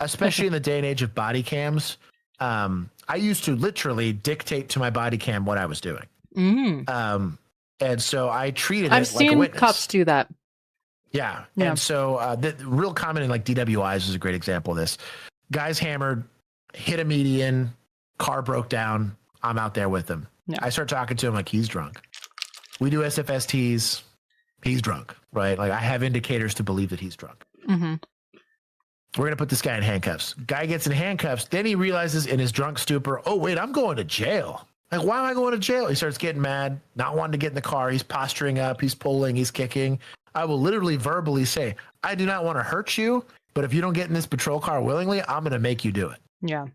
Speaker 2: especially in the day and age of body cams, I used to literally dictate to my body cam what I was doing. And so I treated it like a witness. I've seen
Speaker 1: cops do that.
Speaker 2: Yeah. And so the real common in like DWIs is a great example of this. Guy's hammered, hit a median, car broke down. I'm out there with him. Yeah. I start talking to him like he's drunk. We do SFSTs. He's drunk, right? Like I have indicators to believe that he's drunk. We're going to put this guy in handcuffs. Guy gets in handcuffs. Then he realizes in his drunk stupor, oh, wait, I'm going to jail. Like, why am I going to jail? He starts getting mad, not wanting to get in the car. He's posturing up. He's pulling. He's kicking. I will literally verbally say, I do not want to hurt you, but if you don't get in this patrol car willingly, I'm going to make you do it.
Speaker 1: Yeah.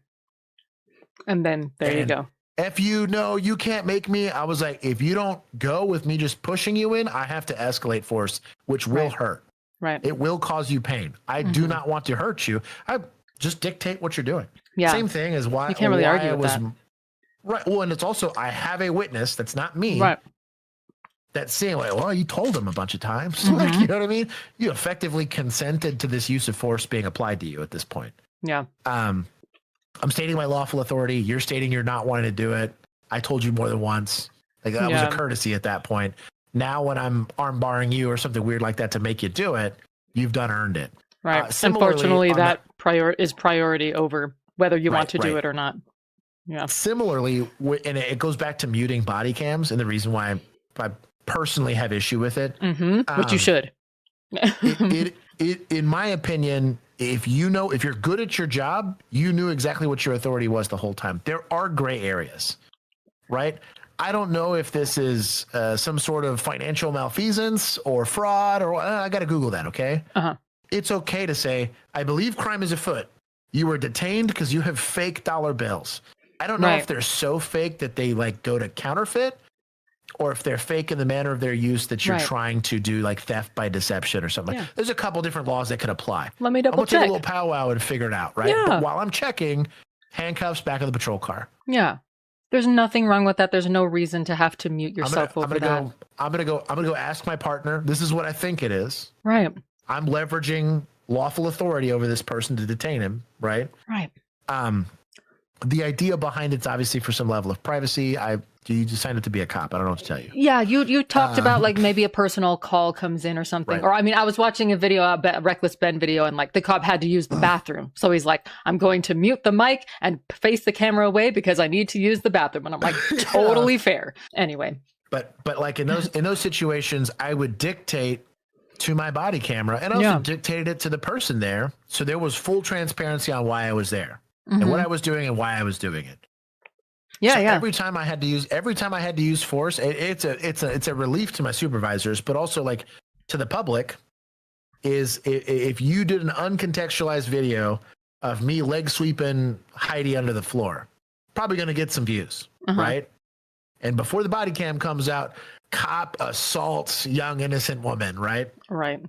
Speaker 1: And then there you go.
Speaker 2: If you know you can't make me, I was like, if you don't go with me just pushing you in, I have to escalate force, which will hurt.
Speaker 1: Right.
Speaker 2: It will cause you pain. I do not want to hurt you. I just dictate what you're doing.
Speaker 1: Yeah.
Speaker 2: Same thing as why
Speaker 1: you can't really argue with that.
Speaker 2: Right. Well, and it's also I have a witness that's not me.
Speaker 1: Right.
Speaker 2: That's saying like, well, you told him a bunch of times. Like, you know what I mean? You effectively consented to this use of force being applied to you at this point.
Speaker 1: Yeah.
Speaker 2: I'm stating my lawful authority. You're stating you're not wanting to do it. I told you more than once. Like that was a courtesy at that point. Now, when I'm arm barring you or something weird like that to make you do it, you've done earned it.
Speaker 1: Right. Unfortunately, that is priority over whether you want to do it or not. Yeah.
Speaker 2: Similarly, and it goes back to muting body cams and the reason why I personally have issue with it.
Speaker 1: Which you should.
Speaker 2: In my opinion, if you're good at your job, you knew exactly what your authority was the whole time. There are gray areas, right? I don't know if this is some sort of financial malfeasance or fraud, or I got to Google that. Okay. It's okay to say, I believe crime is afoot. You were detained because you have fake dollar bills. I don't know if they're so fake that they like go to counterfeit, or if they're fake in the manner of their use that you're trying to do like theft by deception or something.
Speaker 1: Yeah.
Speaker 2: There's a couple different laws that could apply.
Speaker 1: Let me double
Speaker 2: I'm gonna
Speaker 1: check.
Speaker 2: take a little powwow and figure it out, right?
Speaker 1: Yeah.
Speaker 2: But while I'm checking, handcuffs back of the patrol car.
Speaker 1: Yeah. There's nothing wrong with that. There's no reason to have to mute yourself over that.
Speaker 2: I'm gonna go ask my partner. This is what I think it is.
Speaker 1: Right.
Speaker 2: I'm leveraging lawful authority over this person to detain him, right?
Speaker 1: Right.
Speaker 2: The idea behind it's obviously for some level of privacy. You just signed up to be a cop. I don't know what to tell you.
Speaker 1: Yeah, you talked about like maybe a personal call comes in or something.
Speaker 2: Right.
Speaker 1: Or I mean, I was watching a video, a Reckless Ben video, and like the cop had to use the bathroom. So he's like, I'm going to mute the mic and face the camera away because I need to use the bathroom. And I'm like, totally fair. Anyway.
Speaker 2: But like in those situations, I would dictate to my body camera, and I also dictated it to the person there. So there was full transparency on why I was there and what I was doing and why I was doing it.
Speaker 1: Yeah,
Speaker 2: so
Speaker 1: yeah.
Speaker 2: Every time I had to use force, it's a relief to my supervisors, but also like to the public. Is if you did an uncontextualized video of me leg sweeping Heidi under the floor, probably going to get some views, right? And before the body cam comes out, cop assaults young innocent woman, right?
Speaker 1: Right.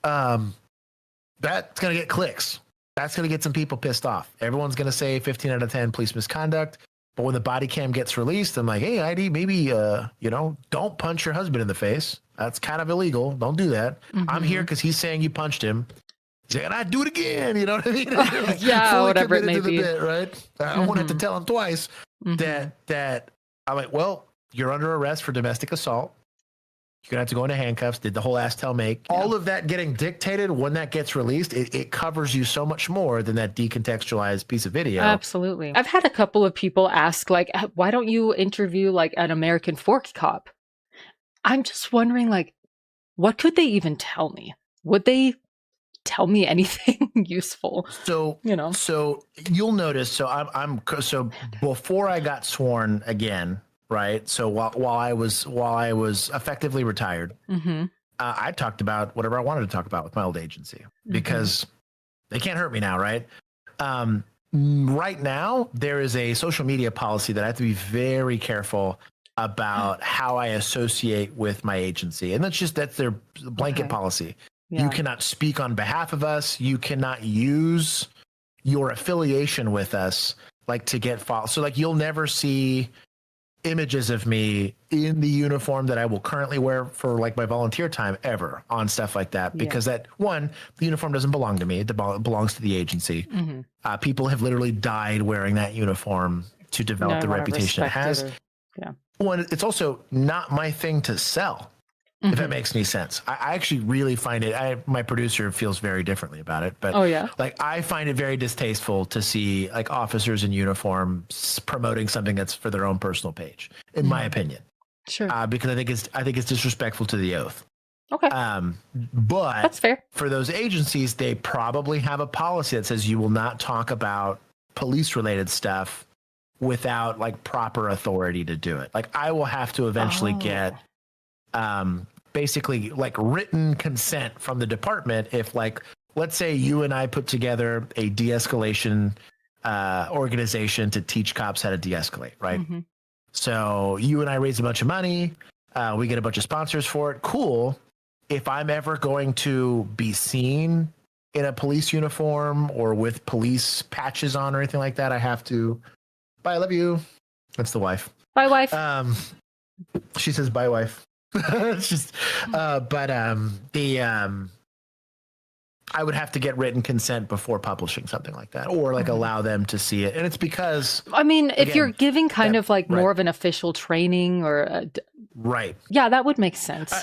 Speaker 2: That's going to get clicks. That's going to get some people pissed off. Everyone's going to say 15 out of 10 police misconduct. But when the body cam gets released, I'm like, hey, Heidi, maybe, don't punch your husband in the face. That's kind of illegal. Don't do that. I'm here because he's saying you punched him. He's like, and I'd do it again. You know what I mean? Like,
Speaker 1: yeah, whatever it may be.
Speaker 2: Bit, right? I won't have to tell him twice that I'm like, well, you're under arrest for domestic assault. You're going to have to go into handcuffs. Did the whole ass tell make. Yeah. All of that getting dictated when that gets released, it covers you so much more than that decontextualized piece of video.
Speaker 1: Absolutely. I've had a couple of people ask, like, why don't you interview like an American fork cop? I'm just wondering, like, what could they even tell me? Would they tell me anything useful?
Speaker 2: So, so you'll notice, so before I got sworn again, right? So while I was effectively retired, I talked about whatever I wanted to talk about with my old agency because they can't hurt me now, right? Right now, there is a social media policy that I have to be very careful about how I associate with my agency, and that's their blanket policy. Yeah. You cannot speak on behalf of us. You cannot use your affiliation with us, like to get followed. So like you'll never see images of me in the uniform that I will currently wear for like my volunteer time ever on stuff like that, because that one, the uniform doesn't belong to me. It belongs to the agency. People have literally died wearing that uniform to develop the reputation it has. One, it's also not my thing to sell, if that makes any sense. I actually really find it, my producer feels very differently about it, but like I find it very distasteful to see like officers in uniform promoting something that's for their own personal page, in my opinion. Sure. Because I think it's disrespectful to the oath.
Speaker 1: Okay.
Speaker 2: But
Speaker 1: that's fair.
Speaker 2: For those agencies, they probably have a policy that says you will not talk about police related stuff without like proper authority to do it. Like I will have to eventually get basically like written consent from the department if like, let's say you and I put together a de-escalation organization to teach cops how to de-escalate, right? So you and I raise a bunch of money, we get a bunch of sponsors for it. Cool. If I'm ever going to be seen in a police uniform or with police patches on or anything like that, I have to, bye, I love you. That's the wife.
Speaker 1: Bye, wife.
Speaker 2: She says bye, wife. It's just, I would have to get written consent before publishing something like that, or like allow them to see it. And it's because,
Speaker 1: I mean, if you're giving kind of like more of an official training or yeah, that would make sense.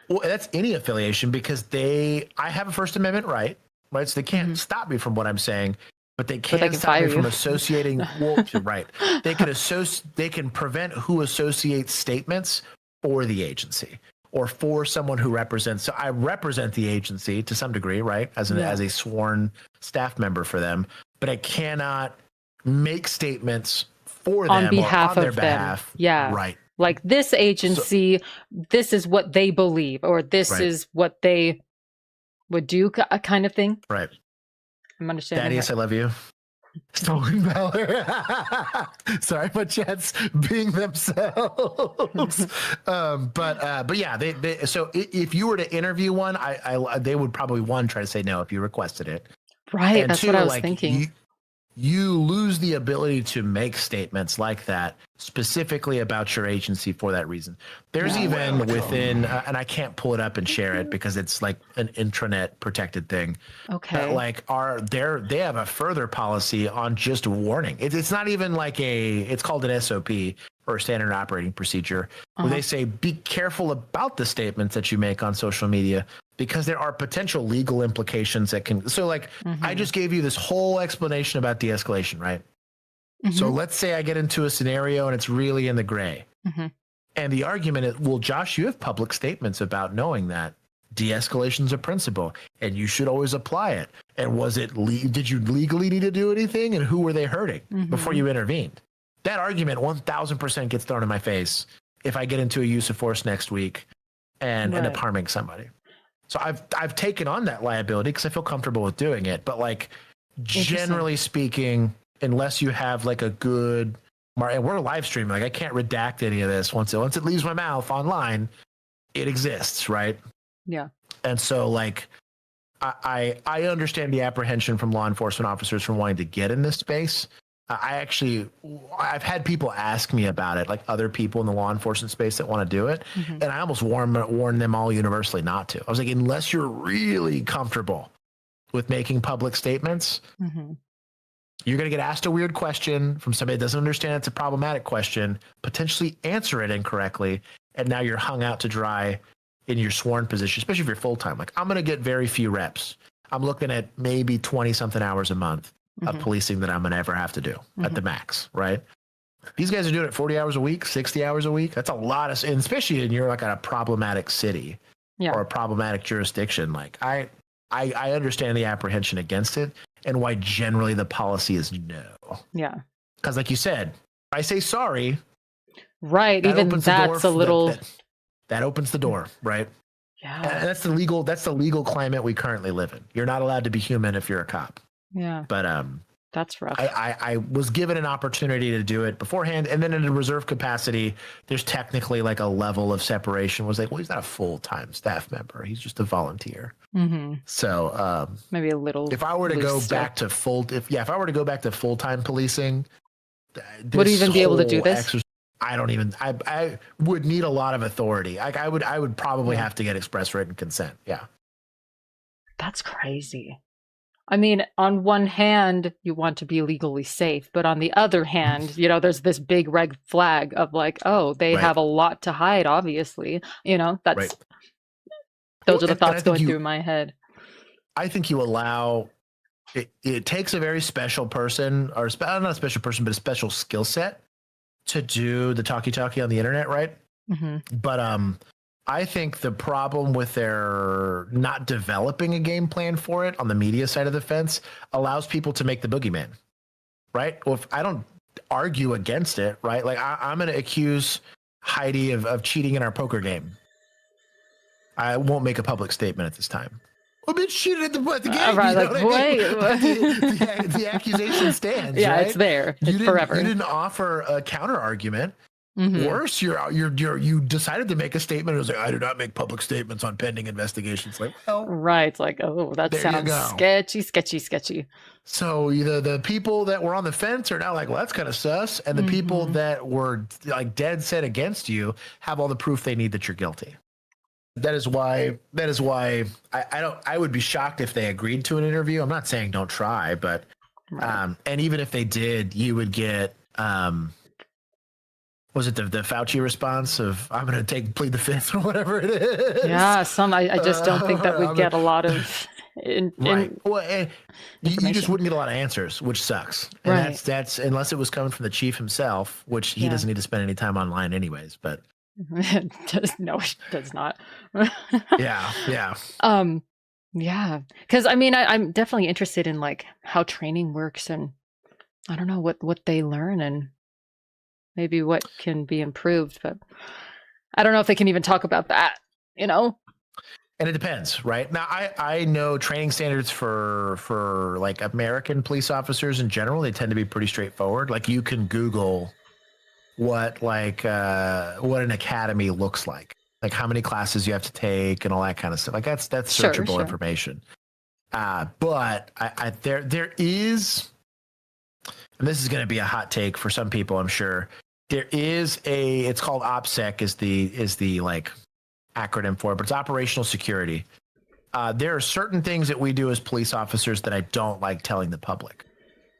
Speaker 2: Well, that's any affiliation because I have a First Amendment right? So they can't stop me from what I'm saying, but they can't stop me from associating. Well, right. They can prevent who associates statements or the agency. or for someone who represents. So I represent the agency to some degree, right? As a sworn staff member for them, but I cannot make statements for
Speaker 1: On
Speaker 2: them
Speaker 1: behalf
Speaker 2: or on their
Speaker 1: of them.
Speaker 2: behalf.
Speaker 1: Yeah.
Speaker 2: Right.
Speaker 1: Like this agency, this is what they believe, or this is what they would do, kind of thing.
Speaker 2: Right.
Speaker 1: I'm understanding.
Speaker 2: Thaddeus, I love you. Stolen valor. Sorry, but chat's being themselves. But yeah, they so if you were to interview one, they would probably try to say no if you requested it.
Speaker 1: Right.
Speaker 2: And
Speaker 1: that's what I was thinking.
Speaker 2: You lose the ability to make statements like that specifically about your agency for that reason. There's even within, and I can't pull it up and share it because it's like an intranet protected thing.
Speaker 1: Okay.
Speaker 2: But like they have a further policy on just warning. It's not even like it's called an SOP or a standard operating procedure where they say, be careful about the statements that you make on social media because there are potential legal implications that can. So like I just gave you this whole explanation about de-escalation, right? So let's say I get into a scenario and it's really in the gray. And the argument is, well, Josh, you have public statements about knowing that de-escalation is a principle and you should always apply it. And did you legally need to do anything? And who were they hurting before you intervened? That argument 1000% gets thrown in my face if I get into a use of force next week and end up harming somebody. So I've taken on that liability because I feel comfortable with doing it. But like generally speaking, unless you have like a good, and we're live streaming, like I can't redact any of this once it leaves my mouth online, it exists, right?
Speaker 1: Yeah.
Speaker 2: And so like I understand the apprehension from law enforcement officers from wanting to get in this space. I've had people ask me about it, like other people in the law enforcement space that want to do it. And I almost warn them all universally not to. I was like, unless you're really comfortable with making public statements, you're going to get asked a weird question from somebody that doesn't understand it's a problematic question, potentially answer it incorrectly, and now you're hung out to dry in your sworn position, especially if you're full-time. Like, I'm going to get very few reps. I'm looking at maybe 20-something hours a month of policing that I'm going to ever have to do at the max, right? These guys are doing it 40 hours a week, 60 hours a week. That's a lot of, and especially when you're like at a problematic city or a problematic jurisdiction. Like, I understand the apprehension against it and why generally the policy is no. Yeah. Because like you said, if I say sorry.
Speaker 1: Right. Even that's a little.
Speaker 2: That opens the door, right? Yeah. And that's the legal climate we currently live in. You're not allowed to be human if you're a cop. Yeah. But that's rough. I was given an opportunity to do it beforehand, and then in a reserve capacity, there's technically like a level of separation. Was like, well, he's not a full-time staff member; he's just a volunteer. So maybe a little. If I were to go back to if I were to go back to full-time policing, would you even be able to do this? I don't even. I would need a lot of authority. Like I would probably have to get express written consent. Yeah.
Speaker 1: That's crazy. I mean, on one hand, you want to be legally safe, but on the other hand, there's this big red flag of like, oh, they have a lot to hide, obviously. Those are the thoughts going through my head.
Speaker 2: I think you allow, it takes a very special person, or not a special person, but a special skill set to do the talkie-talkie on the internet, right? But I think the problem with their not developing a game plan for it on the media side of the fence allows people to make the boogeyman, right? Well, if I don't argue against it, right? Like I'm going to accuse Heidi of cheating in our poker game. I won't make a public statement at this time. Well, bitch cheated at the game.
Speaker 1: Right, like, wait.
Speaker 2: The accusation stands.
Speaker 1: Yeah,
Speaker 2: right?
Speaker 1: It's there. It's forever.
Speaker 2: You didn't offer a counter argument. Worse, you decided to make a statement. It was like, I do not make public statements on pending investigations. Like, well,
Speaker 1: right. It's like, oh, that sounds sketchy.
Speaker 2: So the people that were on the fence are now like, well, that's kind of sus. And the people that were like dead set against you have all the proof they need that you're guilty. That is why I would be shocked if they agreed to an interview. I'm not saying don't try, but and even if they did, you would get was it the Fauci response of I'm going to plead the fifth or whatever it is?
Speaker 1: Yeah, I just don't think that we'd get a lot of
Speaker 2: right. Well, you just wouldn't get a lot of answers, which sucks. And that's unless it was coming from the chief himself, which he doesn't need to spend any time online anyways. But
Speaker 1: No, it does not.
Speaker 2: Yeah.
Speaker 1: Yeah, because I mean, I'm definitely interested in like how training works, and I don't know what they learn and maybe what can be improved, but I don't know if they can even talk about that, you know?
Speaker 2: And it depends, right? Now, I know training standards for like American police officers in general, they tend to be pretty straightforward. Like you can Google what what an academy looks like how many classes you have to take and all that kind of stuff. Like that's searchable
Speaker 1: Sure.
Speaker 2: information. But there is, and this is going to be a hot take for some people, I'm sure. There is it's called OPSEC is the like acronym for it, but it's operational security. There are certain things that we do as police officers that I don't like telling the public,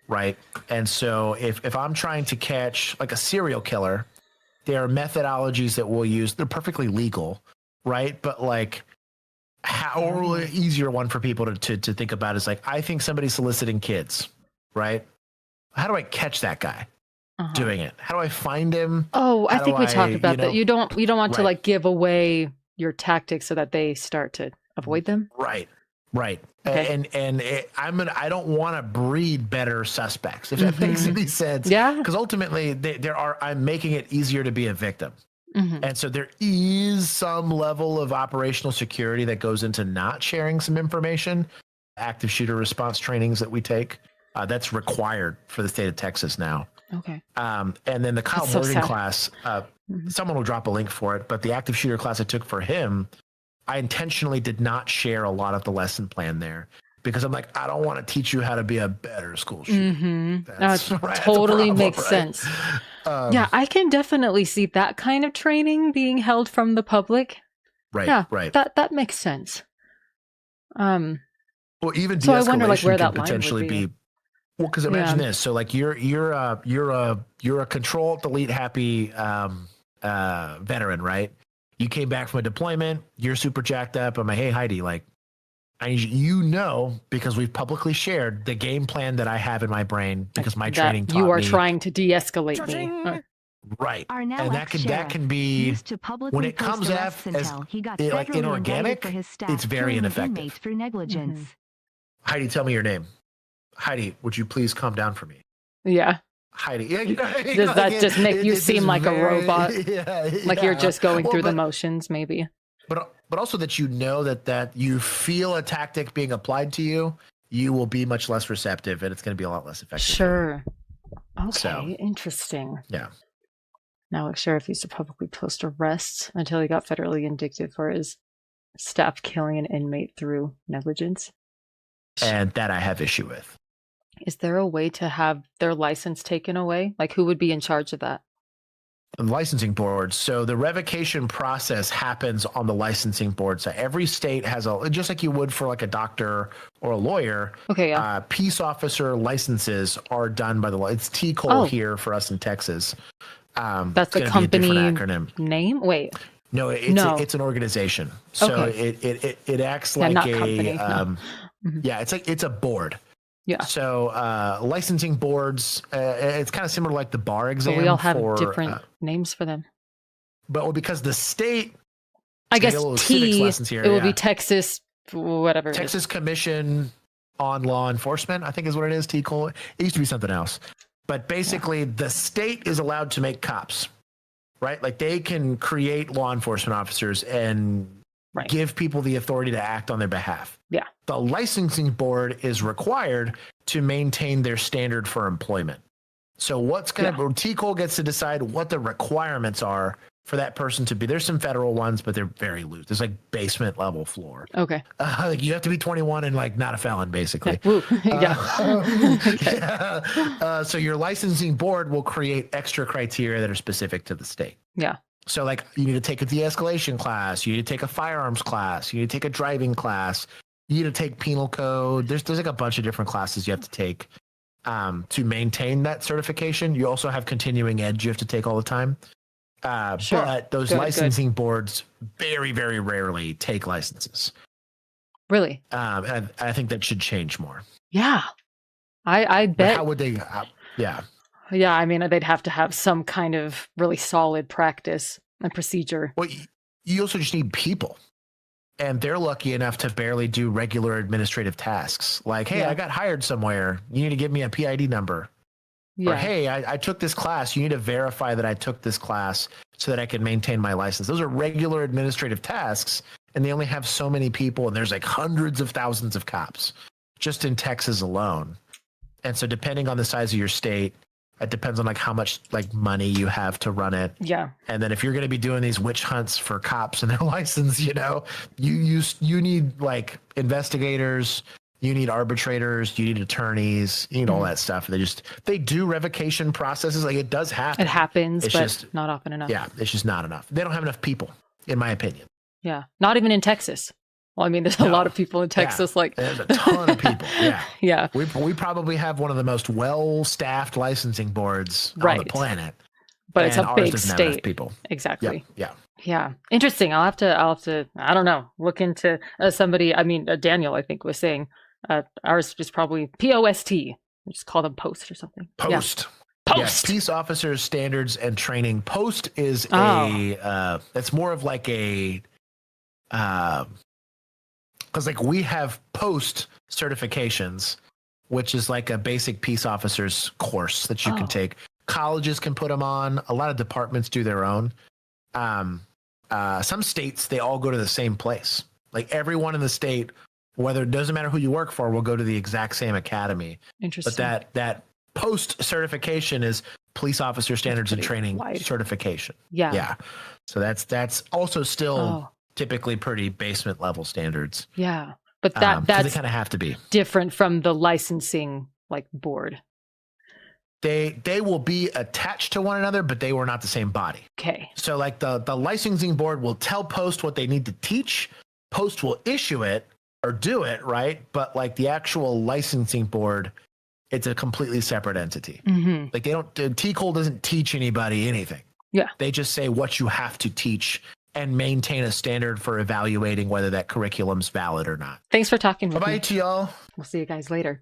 Speaker 2: right? And so if I'm trying to catch like a serial killer, there are methodologies that we'll use. They're perfectly legal, right? But like how easier one for people to think about is like, I think somebody's soliciting kids, right? How do I catch that guy doing it? How do I find him?
Speaker 1: Oh, I
Speaker 2: How
Speaker 1: think
Speaker 2: do
Speaker 1: we talked about that. You don't want to
Speaker 2: Right.
Speaker 1: like give away your tactics so that they start to avoid them.
Speaker 2: Right.
Speaker 1: Okay.
Speaker 2: And I don't want to breed better suspects, if that makes any sense.
Speaker 1: Yeah.
Speaker 2: Because ultimately I'm making it easier to be a victim. And so there is some level of operational security that goes into not sharing some information. Active shooter response trainings that we take, that's required for the state of Texas now.
Speaker 1: Okay.
Speaker 2: And then the Kyle Morgan class, someone will drop a link for it, but the active shooter class I took for him, I intentionally did not share a lot of the lesson plan there because I'm like, I don't want to teach you how to be a better school shooter. That's right,
Speaker 1: totally
Speaker 2: problem,
Speaker 1: makes
Speaker 2: right?
Speaker 1: sense. Yeah, I can definitely see that kind of training being held from the public.
Speaker 2: Right.
Speaker 1: Yeah,
Speaker 2: right.
Speaker 1: That makes sense.
Speaker 2: Well, even
Speaker 1: so I wonder like where
Speaker 2: can
Speaker 1: that
Speaker 2: potentially
Speaker 1: line would
Speaker 2: be. Well, because imagine this. So like you're a control delete happy veteran, right? You came back from a deployment. You're super jacked up. I'm like, hey Heidi, like, because we've publicly shared the game plan that I have in my brain because my training taught me.
Speaker 1: You are trying to de-escalate me.
Speaker 2: Right. And that can be when it comes as like inorganic, it's very ineffective.
Speaker 3: For negligence.
Speaker 2: Heidi, tell me your name. Heidi, would you please calm down for me?
Speaker 1: Yeah.
Speaker 2: Heidi.
Speaker 1: Does that just make you seem like a robot? Like you're just going through the motions, maybe.
Speaker 2: But also that that you feel a tactic being applied to you, you will be much less receptive and it's going to be a lot less effective.
Speaker 1: Sure. Okay, interesting.
Speaker 2: Yeah.
Speaker 1: Now, sheriff used to publicly post arrests until he got federally indicted for his staff killing an inmate through negligence.
Speaker 2: And that I have issue with.
Speaker 1: Is there a way to have their license taken away? Like, who would be in charge of that?
Speaker 2: The licensing board. So the revocation process happens on the licensing board. So every state has just like you would for like a doctor or a lawyer.
Speaker 1: Okay, yeah.
Speaker 2: Peace officer licenses are done by the law. It's TCOL here for us in Texas.
Speaker 1: That's the company acronym name. Wait.
Speaker 2: No, it's an organization. So it acts like
Speaker 1: not
Speaker 2: a
Speaker 1: company,
Speaker 2: yeah, it's a board.
Speaker 1: Yeah.
Speaker 2: So licensing boards, it's kind of similar to like the bar exam.
Speaker 1: But we all have different names for them.
Speaker 2: But because the state,
Speaker 1: I guess
Speaker 2: here,
Speaker 1: it will be Texas, whatever.
Speaker 2: Texas Commission on Law Enforcement, I think is what it is. TCOL. It used to be something else. But basically, the state is allowed to make cops, right? Like they can create law enforcement officers and give people the authority to act on their behalf.
Speaker 1: Yeah.
Speaker 2: The licensing board is required to maintain their standard for employment. So TCOL gets to decide what the requirements are for that person to be. There's some federal ones, but they're very loose. There's like basement level floor.
Speaker 1: Okay.
Speaker 2: Like you have to be 21 and like not a felon, basically. So your licensing board will create extra criteria that are specific to the state.
Speaker 1: Yeah.
Speaker 2: So like you need to take a de-escalation class, you need to take a firearms class, you need to take a driving class, you need to take penal code. There's like a bunch of different classes you have to take to maintain that certification. You also have continuing ed you have to take all the time. But those licensing boards very, very rarely take licenses.
Speaker 1: Really?
Speaker 2: And I think that should change more.
Speaker 1: Yeah. I bet.
Speaker 2: But how would they? Yeah.
Speaker 1: Yeah, I mean, they'd have to have some kind of really solid practice. and procedure.
Speaker 2: Well, you also just need people. And they're lucky enough to barely do regular administrative tasks. Like, hey, I got hired somewhere. You need to give me a PID number. Or, hey, I took this class. You need to verify that I took this class so that I can maintain my license. Those are regular administrative tasks, and they only have so many people, and there's like hundreds of thousands of cops just in Texas alone. And so depending on the size of your state, it depends on like how much like money you have to run it.
Speaker 1: Yeah.
Speaker 2: And then if you're going to be doing these witch hunts for cops and their license, you know, you need like investigators, you need arbitrators, you need attorneys, you need all that stuff. They do revocation processes. Like it does happen.
Speaker 1: It happens,
Speaker 2: it's
Speaker 1: but
Speaker 2: just
Speaker 1: not often enough.
Speaker 2: Yeah, it's just not enough. They don't have enough people, in my opinion.
Speaker 1: Yeah. Not even in Texas. Well, I mean, there's a lot of people in Texas. Like
Speaker 2: there's a ton of people. Yeah.
Speaker 1: Yeah.
Speaker 2: We probably have one of the most well-staffed licensing boards on the planet.
Speaker 1: But it's a big
Speaker 2: doesn't have enough
Speaker 1: state.
Speaker 2: People.
Speaker 1: Exactly.
Speaker 2: Yeah.
Speaker 1: Yeah. Interesting. I'll have to, I don't know, look into somebody. I mean, Daniel, I think, was saying ours is probably POST. Just call them post or something.
Speaker 2: Post.
Speaker 1: Yeah.
Speaker 2: Post. Peace Officers Standards and Training. Post is that's more of like a, because like we have post certifications, which is like a basic peace officers course that you can take. Colleges can put them on. A lot of departments do their own. Some states, they all go to the same place. Like everyone in the state, whether it doesn't matter who you work for, will go to the exact same academy.
Speaker 1: Interesting.
Speaker 2: But that post certification is Police Officer Standards and Training certification.
Speaker 1: Yeah.
Speaker 2: Yeah. So that's also still typically pretty basement level standards.
Speaker 1: Yeah. But that's
Speaker 2: they kind of have to be
Speaker 1: different from the licensing like board.
Speaker 2: They will be attached to one another, but they were not the same body.
Speaker 1: Okay.
Speaker 2: So like the licensing board will tell Post what they need to teach. Post will issue it or do it, right? But like the actual licensing board, it's a completely separate entity.
Speaker 1: Mm-hmm.
Speaker 2: Like TCOL doesn't teach anybody anything.
Speaker 1: Yeah.
Speaker 2: They just say what you have to teach and maintain a standard for evaluating whether that curriculum's valid or not.
Speaker 1: Thanks for talking with me.
Speaker 2: Bye-bye to y'all.
Speaker 1: We'll see you guys later.